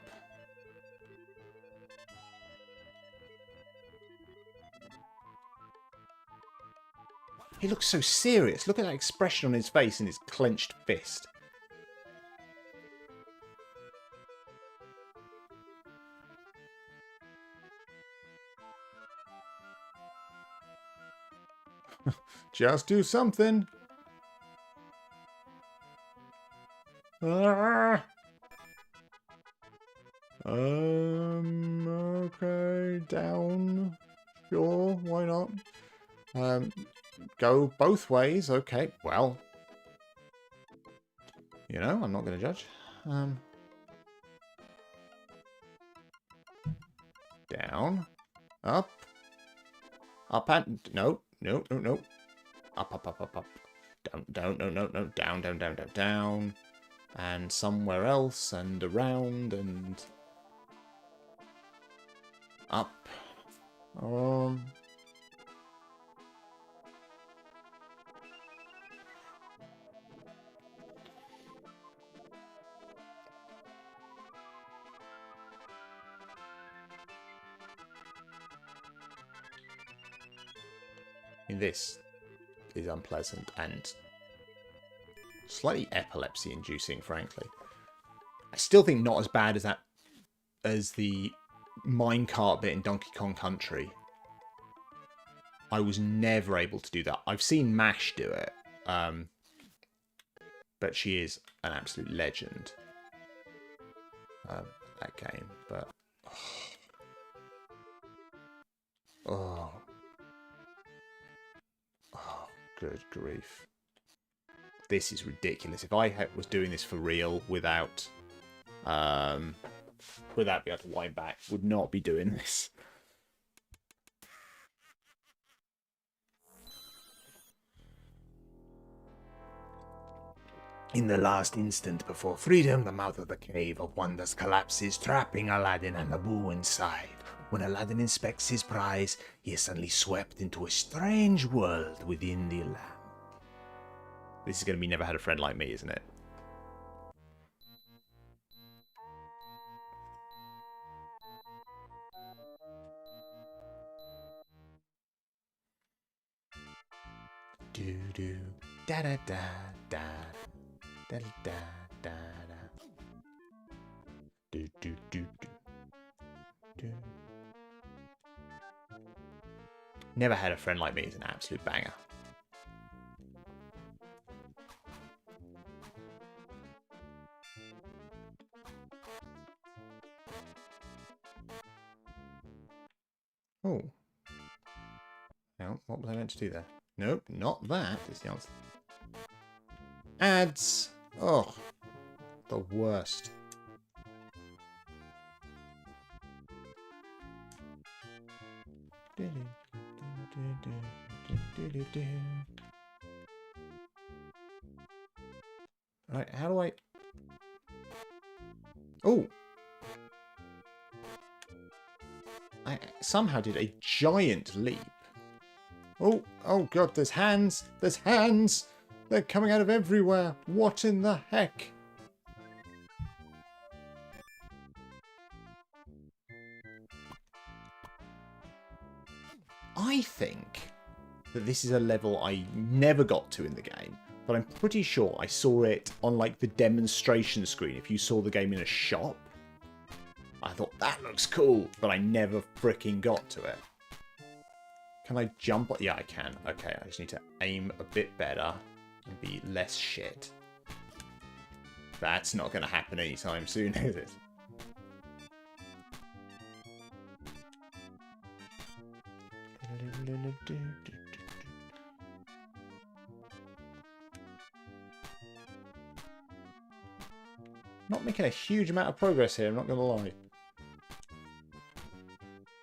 He looks so serious. Look at that expression on his face and his clenched fist. Just do something. Ah. Okay, down. Sure, why not? Go both ways. Okay, well. You know, I'm not going to judge. Down. Up. Up and... No, no, no, no. Up, up, up, up, up. Down, down, no, no, no. Down, down, down, down, down. And somewhere else, and around, and... Up. This is unpleasant and slightly epilepsy-inducing, frankly. I still think not as bad as the minecart bit in Donkey Kong Country. I was never able to do that. I've seen Mash do it, but she is an absolute legend. That game, but oh, good grief. This is ridiculous. If I was doing this for real without being able to wind back, would not be doing this. In the last instant before freedom, the mouth of the cave of wonders collapses, trapping Aladdin and Abu inside. When Aladdin inspects his prize, he is suddenly swept into a strange world within the lamp. This is going to be Never Had a Friend Like Me, isn't it? Do do da da da da da da da da. Do do do do. Never Had a Friend Like Me is an absolute banger. Oh. No, what was I meant to do there? Nope, not that is the answer. Ads! Oh, the worst. Right, how do I... Oh! I somehow did a giant leap. Oh, oh god, there's hands! There's hands! They're coming out of everywhere! What in the heck? I think that this is a level I never got to in the game, but I'm pretty sure I saw it on like the demonstration screen if you saw the game in a shop. I thought, that looks cool, but I never freaking got to it. Can I jump? Yeah, I can. Okay, I just need to aim a bit better and be less shit. That's not going to happen anytime soon, is it? Not making a huge amount of progress here, I'm not going to lie.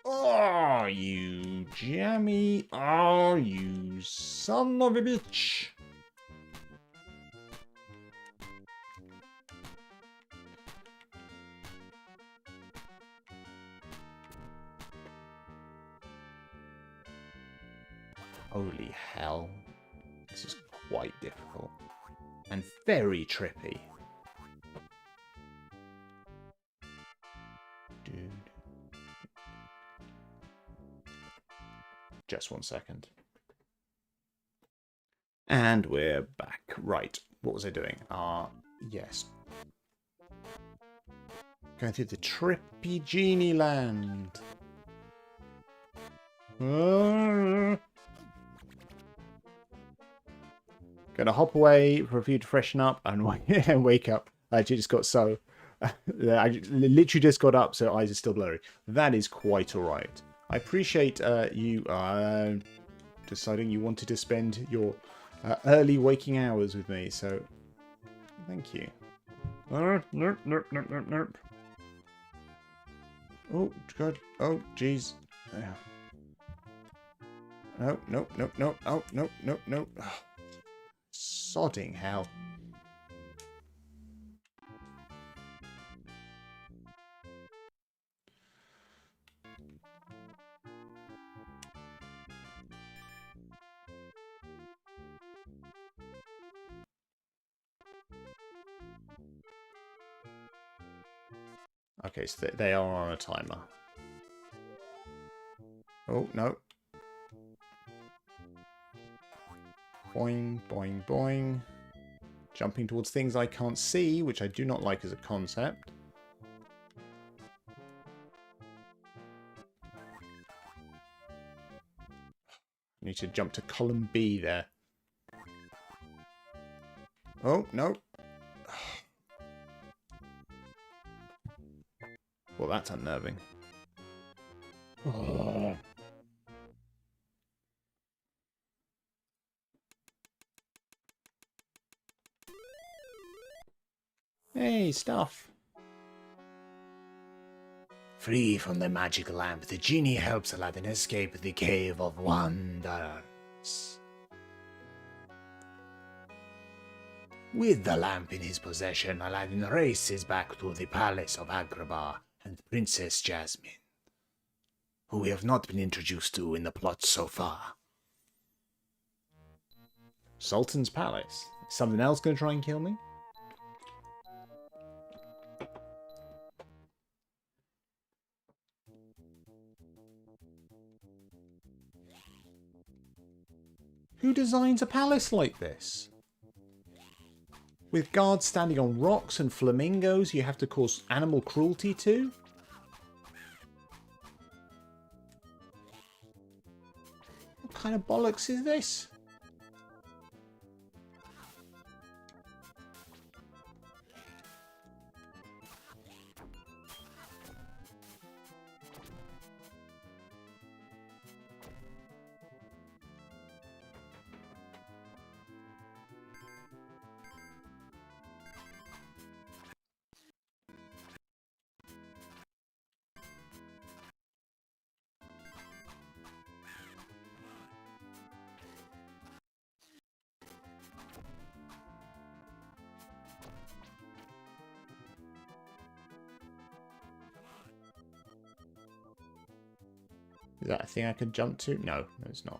Oh, you jammy. Oh, you son of a bitch. Holy hell. This is quite difficult. And very trippy. Dude. Just 1 second. And we're back. Right. What was I doing? Yes. Going through the trippy genie land. Gonna hop away for a few to freshen up and wake up. I just got so... I literally just got up, so eyes are still blurry. That is quite alright. I appreciate you deciding you wanted to spend your early waking hours with me, so thank you. Nope. Oh, God. Oh, jeez. Nope. Oh, nope. Oh, sodding hell. Okay, so they are on a timer. Oh, no. Boing, boing, boing. Jumping towards things I can't see, which I do not like as a concept. I need to jump to column B there. Oh, no. Well, that's unnerving. Oh. Hey, stuff. Free from the magic lamp, the genie helps Aladdin escape the Cave of Wonders. With the lamp in his possession, Aladdin races back to the palace of Agrabah and Princess Jasmine, who we have not been introduced to in the plot so far. Sultan's palace? Is something else going to try and kill me? Who designs a palace like this? With guards standing on rocks and flamingos you have to cause animal cruelty to? What kind of bollocks is this? Is that a thing I could jump to? No, it's not.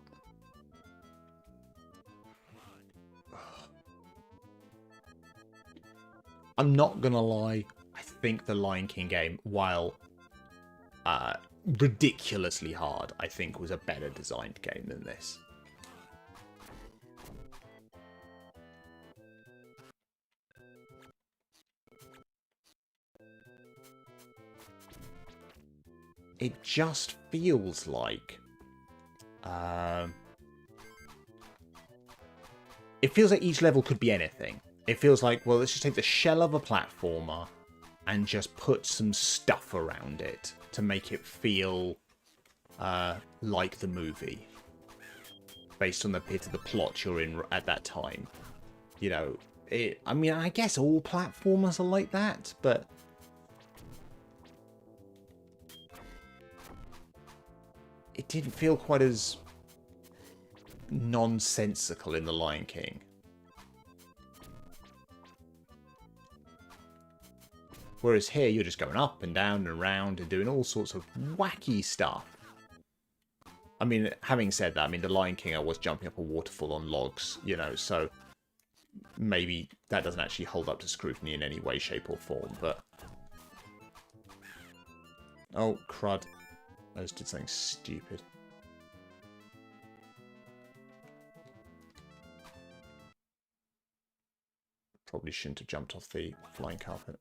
I'm not gonna lie, I think the Lion King game, while ridiculously hard, I think was a better designed game than this. It just feels like... it feels like each level could be anything. It feels like, well, let's just take the shell of a platformer and just put some stuff around it to make it feel like the movie. Based on the bit of the plot you're in at that time. You know, I mean, I guess all platformers are like that, but... it didn't feel quite as nonsensical in The Lion King. Whereas here, you're just going up and down and around and doing all sorts of wacky stuff. I mean, having said that, I mean, The Lion King, I was jumping up a waterfall on logs, you know, so maybe that doesn't actually hold up to scrutiny in any way, shape, or form, but... oh, crud. I just did something stupid. Probably shouldn't have jumped off the flying carpet.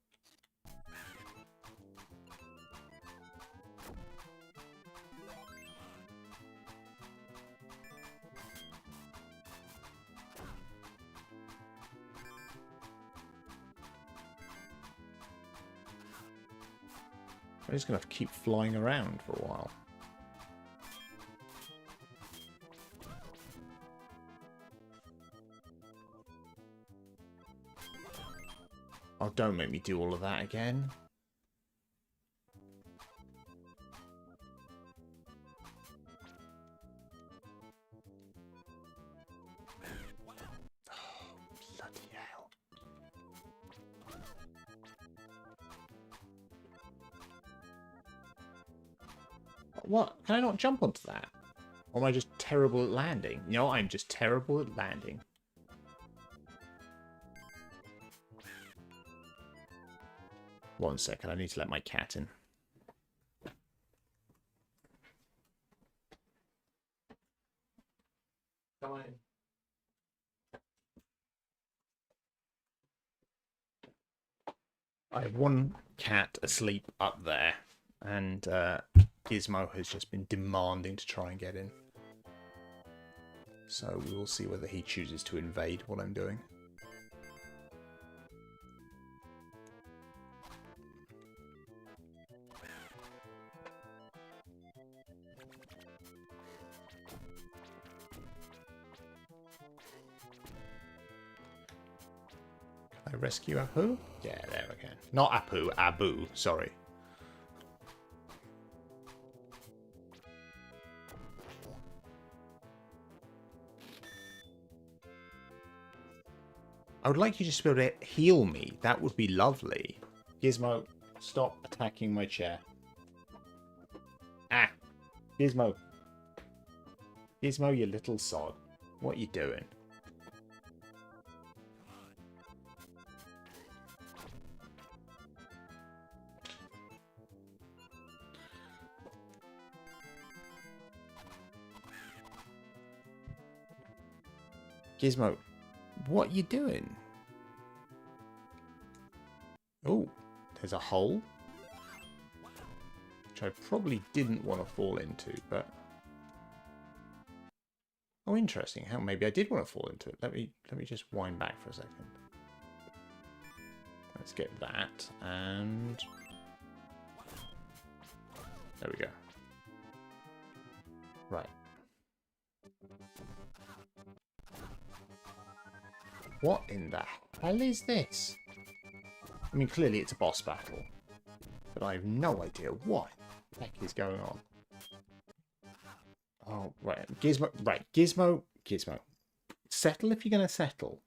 I'm just going to have to keep flying around for a while. Oh, don't make me do all of that again. What? Can I not jump onto that? Or am I just terrible at landing? No, I'm just terrible at landing. One second, I need to let my cat in. Come on in. I have one cat asleep up there, and Gizmo has just been demanding to try and get in. So we will see whether he chooses to invade what I'm doing. Can I rescue Apu? Yeah, there we can. Not Apu, Abu, sorry. I would like you just to be able to heal me. That would be lovely. Gizmo, stop attacking my chair. Ah! Gizmo. Gizmo, you little sod. What are you doing? Gizmo, what are you doing? Oh, there's a hole. Which I probably didn't want to fall into, but... Oh, interesting. How maybe I did want to fall into it. Let me just wind back for a second. Let's get that, and... There we go. Right. What in the hell is this? I mean, clearly it's a boss battle. But I have no idea what the heck is going on. Oh, right. Gizmo. Right. Gizmo. Gizmo. Settle if you're going to settle.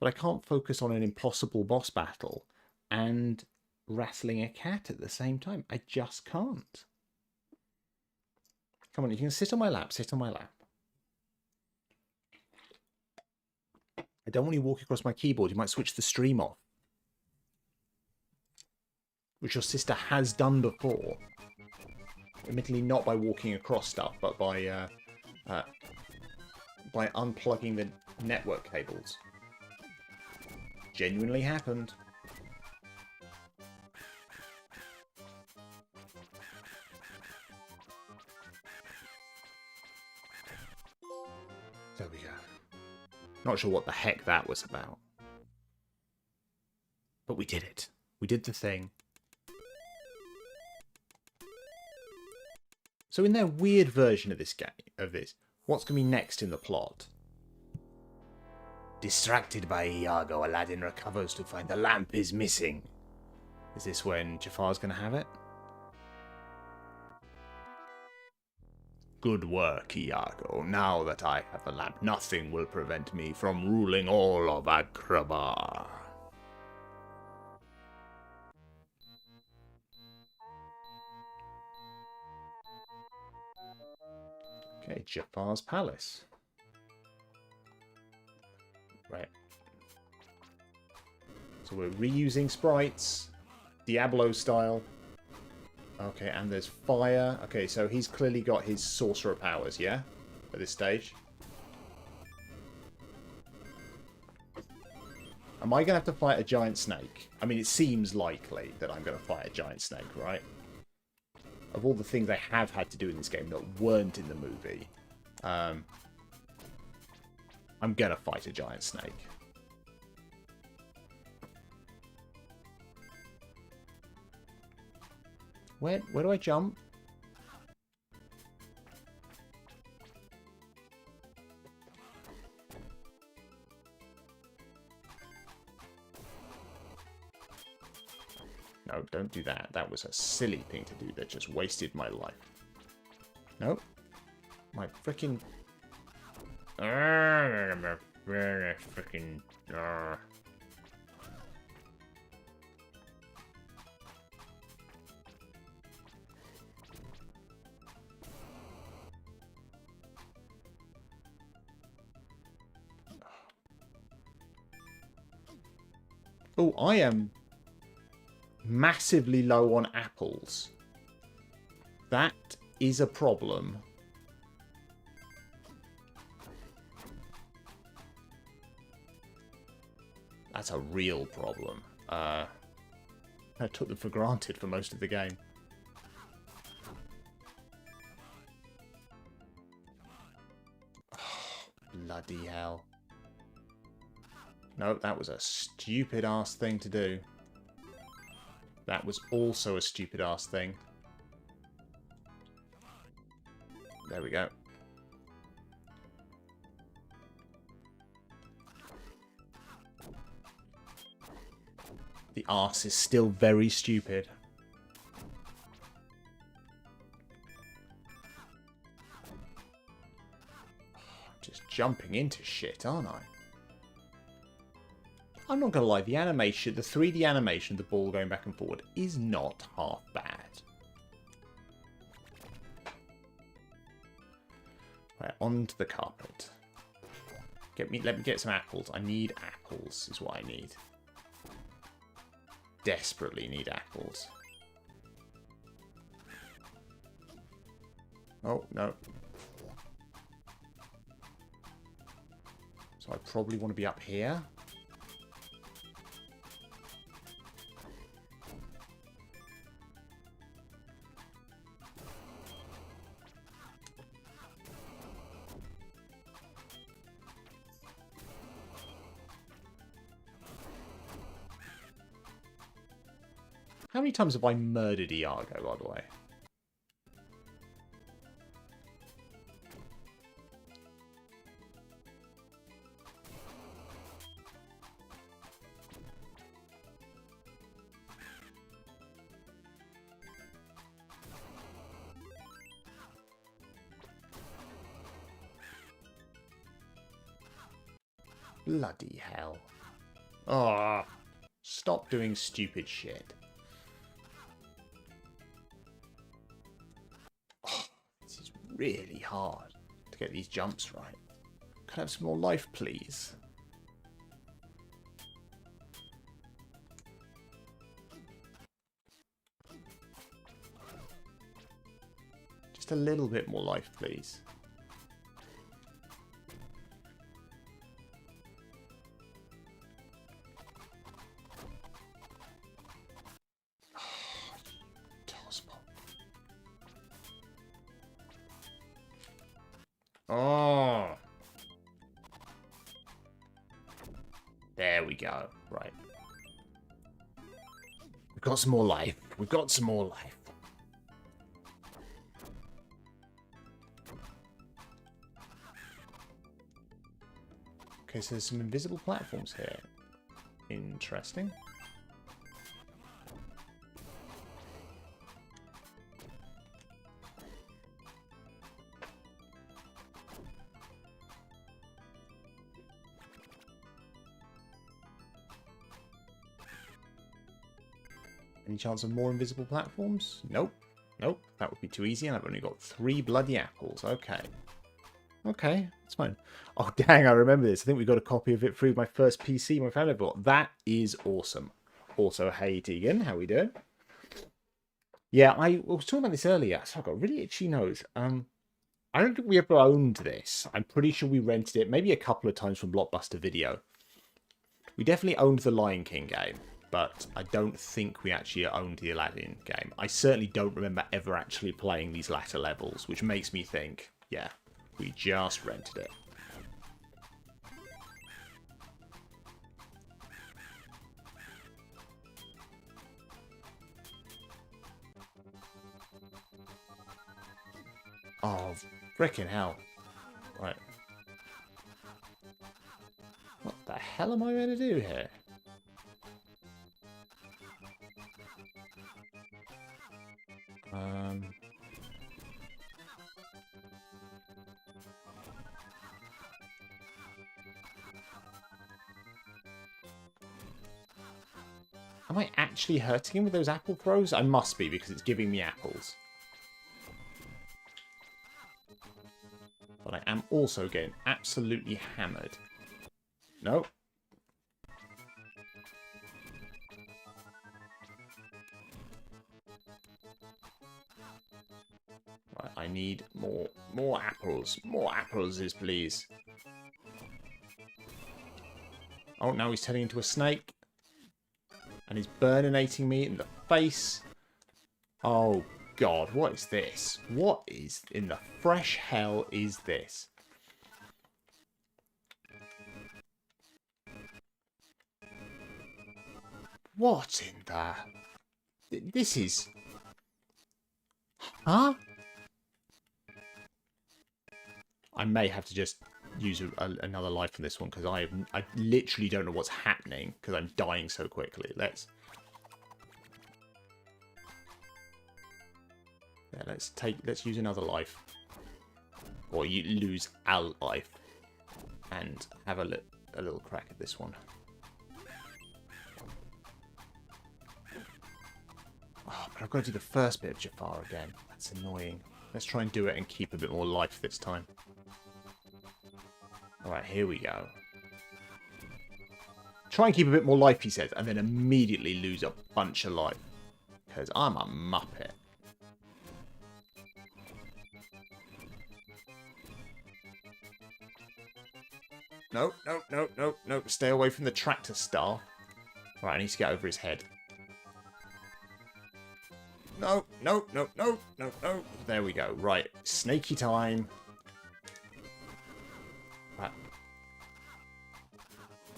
But I can't focus on an impossible boss battle and wrestling a cat at the same time. I just can't. Come on, you can sit on my lap. Sit on my lap. I don't want you walking across my keyboard. You might switch the stream off. Which your sister has done before. Admittedly not by walking across stuff, but by unplugging the network cables. Genuinely happened. There we go. Not sure what the heck that was about. But we did it. We did the thing. So in their weird version of this game, what's going to be next in the plot? Distracted by Iago, Aladdin recovers to find the lamp is missing. Is this when Jafar's going to have it? Good work, Iago. Now that I have the lamp, nothing will prevent me from ruling all of Agrabah. Okay, Jafar's palace. Right. So we're reusing sprites, Diablo style. Okay, and there's fire. Okay, so he's clearly got his sorcerer powers, yeah? At this stage. Am I going to have to fight a giant snake? I mean, it seems likely that I'm going to fight a giant snake, right? Of all the things I have had to do in this game that weren't in the movie, I'm going to fight a giant snake. Where do I jump? No, don't do that. That was a silly thing to do that just wasted my life. Nope. My frickin'... frickin'... Oh, I am massively low on apples. That is a problem. That's a real problem. I took them for granted for most of the game. Oh, bloody hell. No, that was a stupid-ass thing to do. That was also a stupid-ass thing. There we go. The arse is still very stupid. Just jumping into shit, aren't I? I'm not gonna lie, the animation, the 3D animation of the ball going back and forward is not half bad. Right, onto the carpet. Let me get some apples. I need apples, is what I need. Desperately need apples. Oh, no. So I probably want to be up here. How many times have I murdered Iago, by the way? Bloody hell. Oh, stop doing stupid shit. This is really hard to get these jumps right. Can I have some more life, please? Just a little bit more life, please. Oh. There we go. Right. We've got some more life. We've got some more life. Okay, so there's some invisible platforms here. Interesting. Any chance of more invisible platforms? Nope. Nope. That would be too easy, and I've only got 3 bloody apples. Okay. Okay, that's fine. Oh, dang, I remember this. I think we got a copy of it through my first PC my family bought. That is awesome. Also, hey, Tegan, how we doing? Yeah, I was talking about this earlier, so I've got a really itchy nose. I don't think we ever owned this. I'm pretty sure we rented it maybe a couple of times from Blockbuster Video. We definitely owned the Lion King game, but I don't think we actually owned the Aladdin game. I certainly don't remember ever actually playing these latter levels, which makes me think, yeah, we just rented it. Oh, frickin' hell. Right. What the hell am I going to do here? Am I actually hurting him with those apple throws? I must be, because it's giving me apples. But I am also getting absolutely hammered. No. Right, I need more apples. More apples, please. Oh, now he's turning into a snake. And he's burninating me in the face. Oh, God. What is this? What is in the fresh hell is this? What in the... This is... Huh? I may have to just use another life from this one, because I literally don't know what's happening, because I'm dying so quickly. Let's use another life. Or you lose a life. And have a little crack at this one. Oh, but I've got to do the first bit of Jafar again. That's annoying. Let's try and do it and keep a bit more life this time. Alright, here we go. Try and keep a bit more life, he says, and then immediately lose a bunch of life. Because I'm a muppet. No, no, no, no, no. Stay away from the tractor star. Right, I need to get over his head. No, no, no, no, no, no. There we go. Right, snaky time. Right.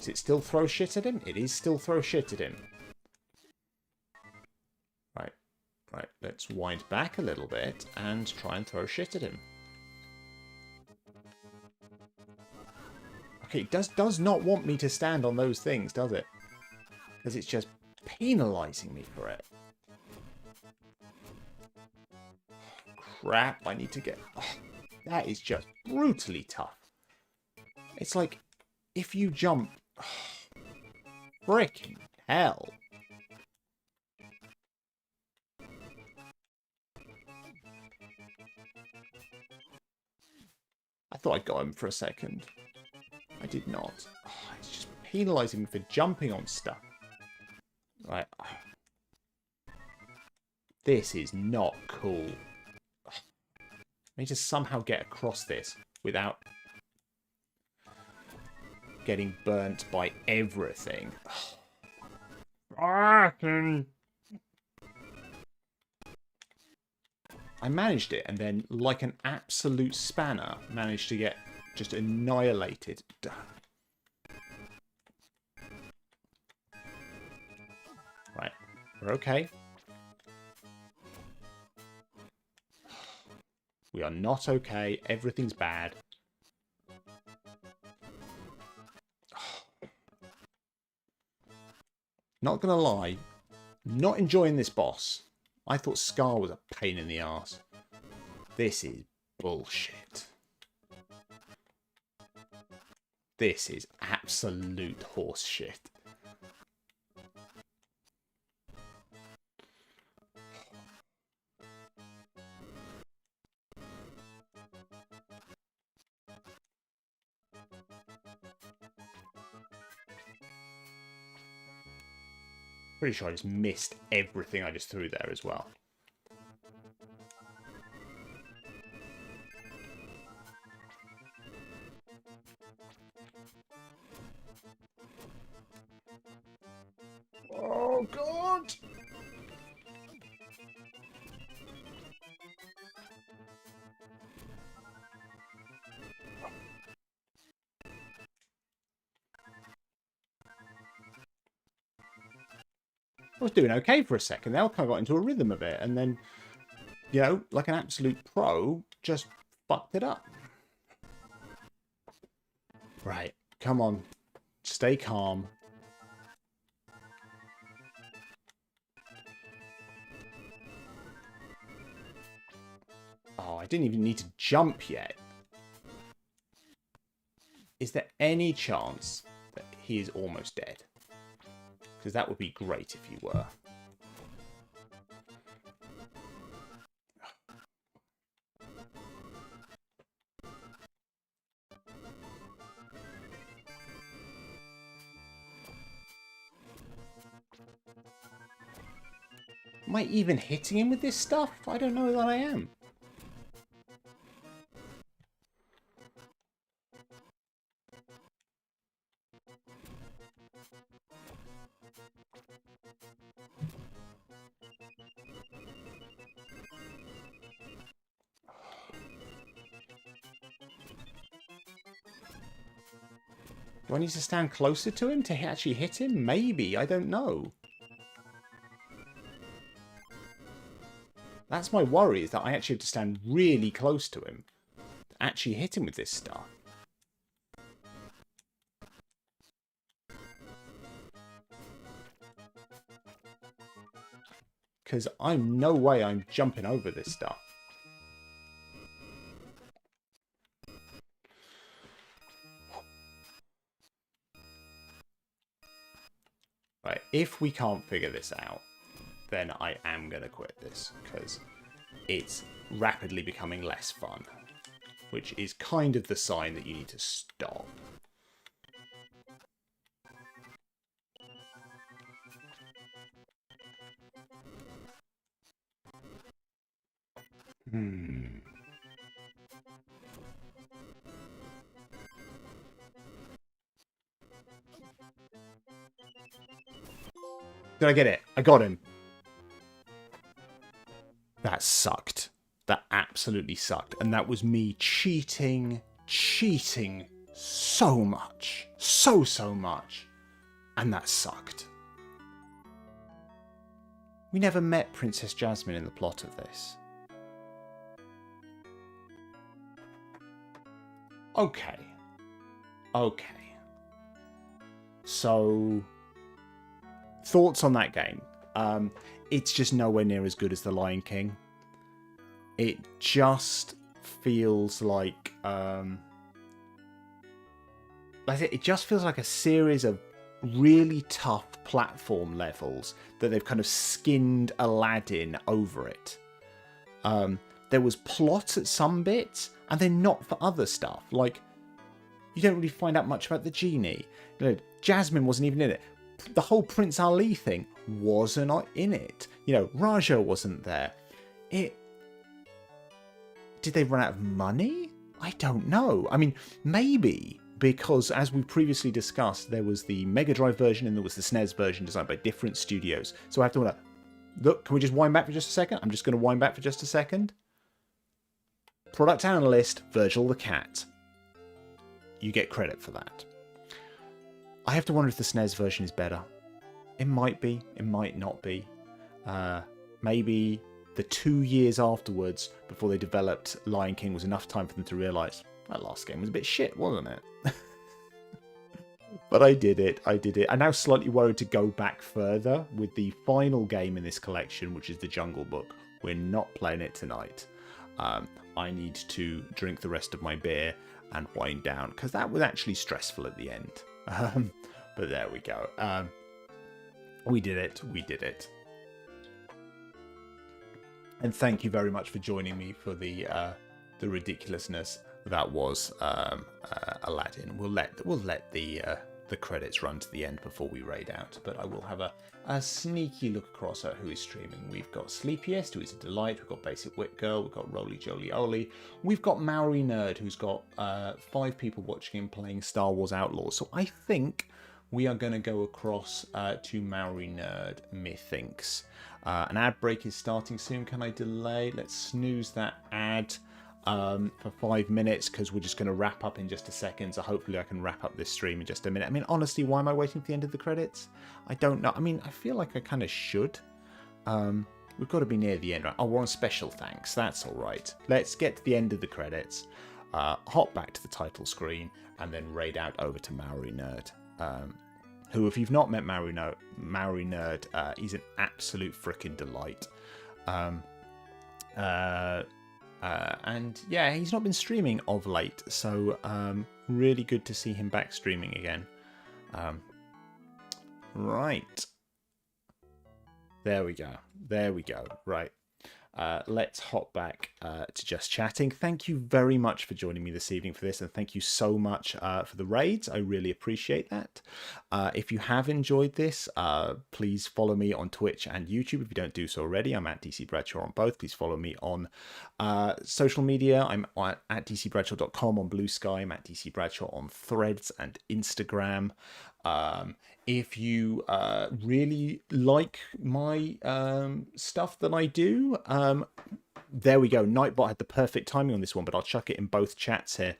Is it still throw shit at him? It is still throw shit at him. Right, right. Let's wind back a little bit and try and throw shit at him. Okay, it does not want me to stand on those things, does it? Because it's just penalising me for it. Crap, I need to get... Oh, that is just brutally tough. It's like, if you jump... Oh, frickin' hell. I thought I got him for a second. I did not. Oh, it's just penalising me for jumping on stuff. Right. This is not cool. I need to somehow get across this without getting burnt by everything. I managed it, and then, like an absolute spanner, managed to get just annihilated. Right, we're okay. We are not okay. Everything's bad. Not gonna lie, not enjoying this boss. I thought Scar was a pain in the arse. This is bullshit. This is absolute horse shit. Pretty sure I just missed everything I just threw there as well. Oh, God! I was doing okay for a second. Then I kind of got into a rhythm of it. And then, you know, like an absolute pro, just fucked it up. Right. Come on. Stay calm. Oh, I didn't even need to jump yet. Is there any chance that he is almost dead? Because that would be great if you were. Am I even hitting him with this stuff? I don't know that I am. Do I need to stand closer to him to actually hit him? Maybe. I don't know. That's my worry, is that I actually have to stand really close to him to actually hit him with this stuff. Because I'm no way I'm jumping over this stuff. Right, if we can't figure this out, then I am going to quit this, because it's rapidly becoming less fun, which is kind of the sign that you need to stop. Did I get it? I got him. That sucked. That absolutely sucked. And that was me cheating so much. So much. And that sucked. We never met Princess Jasmine in the plot of this. Okay. So, thoughts on that game? It's just nowhere near as good as The Lion King. It just feels like it just feels like a series of really tough platform levels that they've kind of skinned Aladdin over it. There was plot at some bits, and then not for other stuff. Like, you don't really find out much about the genie. You know, Jasmine wasn't even in it. The whole Prince Ali thing wasn't in it. You know, Raja wasn't there. Did they run out of money? I don't know. I mean, maybe because, as we previously discussed, there was the Mega Drive version and there was the SNES version designed by different studios. So I have to wonder, look, can we just wind back for just a second? I'm just going to wind back for just a second. Product analyst, Virgil the Cat. You get credit for that. I have to wonder if the SNES version is better. It might be. It might not be. Maybe the 2 years afterwards, before they developed Lion King, was enough time for them to realise that last game was a bit shit, wasn't it? But I did it. I'm now slightly worried to go back further with the final game in this collection, which is the Jungle Book. We're not playing it tonight. I need to drink the rest of my beer and wind down, because that was actually stressful at the end. But there we go. We did it. And thank you very much for joining me for the ridiculousness that was Aladdin. We'll let the credits run to the end before we raid out, but I will have a sneaky look across at who is streaming. We've got Sleepiest, who is a delight. We've got Basic Wit Girl. We've got Roly Joly Oly. We've got Maori Nerd, who's got 5 people watching him playing Star Wars Outlaws. So I think we are going to go across to Maori Nerd Methinks. An ad break is starting soon. Can I delay? Let's snooze that ad for 5 minutes, because we're just going to wrap up in just a second. So hopefully I can wrap up this stream in just a minute. I mean, honestly, why am I waiting for the end of the credits? I don't know. I mean, I feel like I kind of should. We've got to be near the end, right? Oh, we're on special thanks. That's all right. Let's get to the end of the credits, hop back to the title screen, and then raid out over to Maori Nerd. Who, if you've not met Maori Nerd, he's an absolute freaking delight. And yeah, he's not been streaming of late, so really good to see him back streaming again. Right. There we go. Right. Let's hop back to just chatting. Thank you very much for joining me this evening for this, and thank you so much for the raids. I really appreciate that. If you have enjoyed this, please follow me on Twitch and YouTube if you don't do so already. I'm at DC Bradshaw on both. Please follow me on social media. I'm at dcbradshaw.com on Blue Sky. I'm at DC Bradshaw on Threads and Instagram. If you really like my stuff that I do, there we go. Nightbot had the perfect timing on this one, but I'll chuck it in both chats here.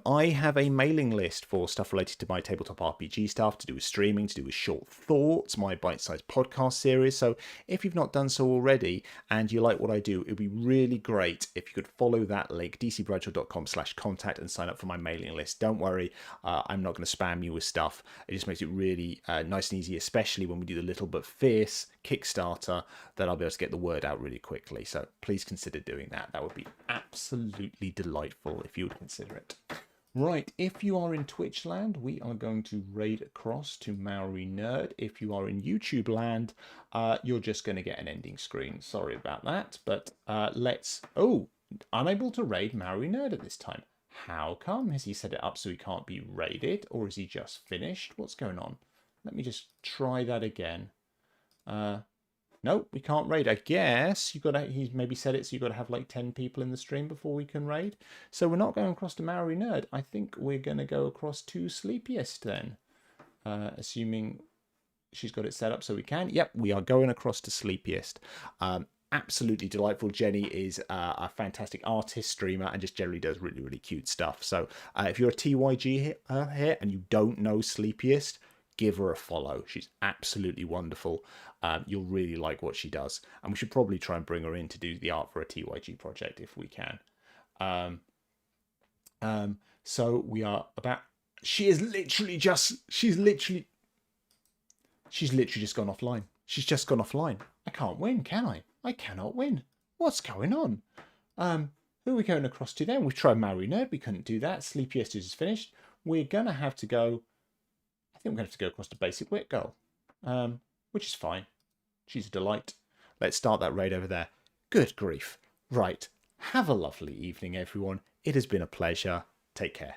I have a mailing list for stuff related to my tabletop RPG stuff, to do with streaming, to do with short thoughts, my bite-sized podcast series. So if you've not done so already and you like what I do, it'd be really great if you could follow that link, dcbradshaw.com/contact, and sign up for my mailing list. Don't worry, I'm not going to spam you with stuff. It just makes it really nice and easy, especially when we do the Little But Fierce Kickstarter, that I'll be able to get the word out really quickly. So please consider doing that. That would be absolutely delightful if you would consider it. Right, if you are in Twitch land, we are going to raid across to Maori Nerd. If you are in YouTube land, you're just going to get an ending screen. Sorry about that, but let's... Oh, unable to raid Maori Nerd at this time. How come? Has he set it up so he can't be raided, or is he just finished? What's going on? Let me just try that again. Nope, we can't raid. I guess he's maybe said it so you've got to have like 10 people in the stream before we can raid. So we're not going across to Maori Nerd. I think we're going to go across to Sleepiest then. Assuming she's got it set up so we can. Yep, we are going across to Sleepiest. Absolutely delightful. Jenny is a fantastic artist, streamer, and just generally does really, really cute stuff. So if you're a TYG here and you don't know Sleepiest, give her a follow. She's absolutely wonderful. You'll really like what she does. And we should probably try and bring her in to do the art for a TYG project if we can. So we are about... She's literally just gone offline. She's just gone offline. I can't win, can I? I cannot win. What's going on? Who are we going across to then? We've tried Maori Nerd. We couldn't do that. Sleepiest is finished. We're going to have to go... I think we're going to have to go across to Basic Wit Girl, which is fine. She's a delight. Let's start that raid over there. Good grief. Right. Have a lovely evening, everyone. It has been a pleasure. Take care.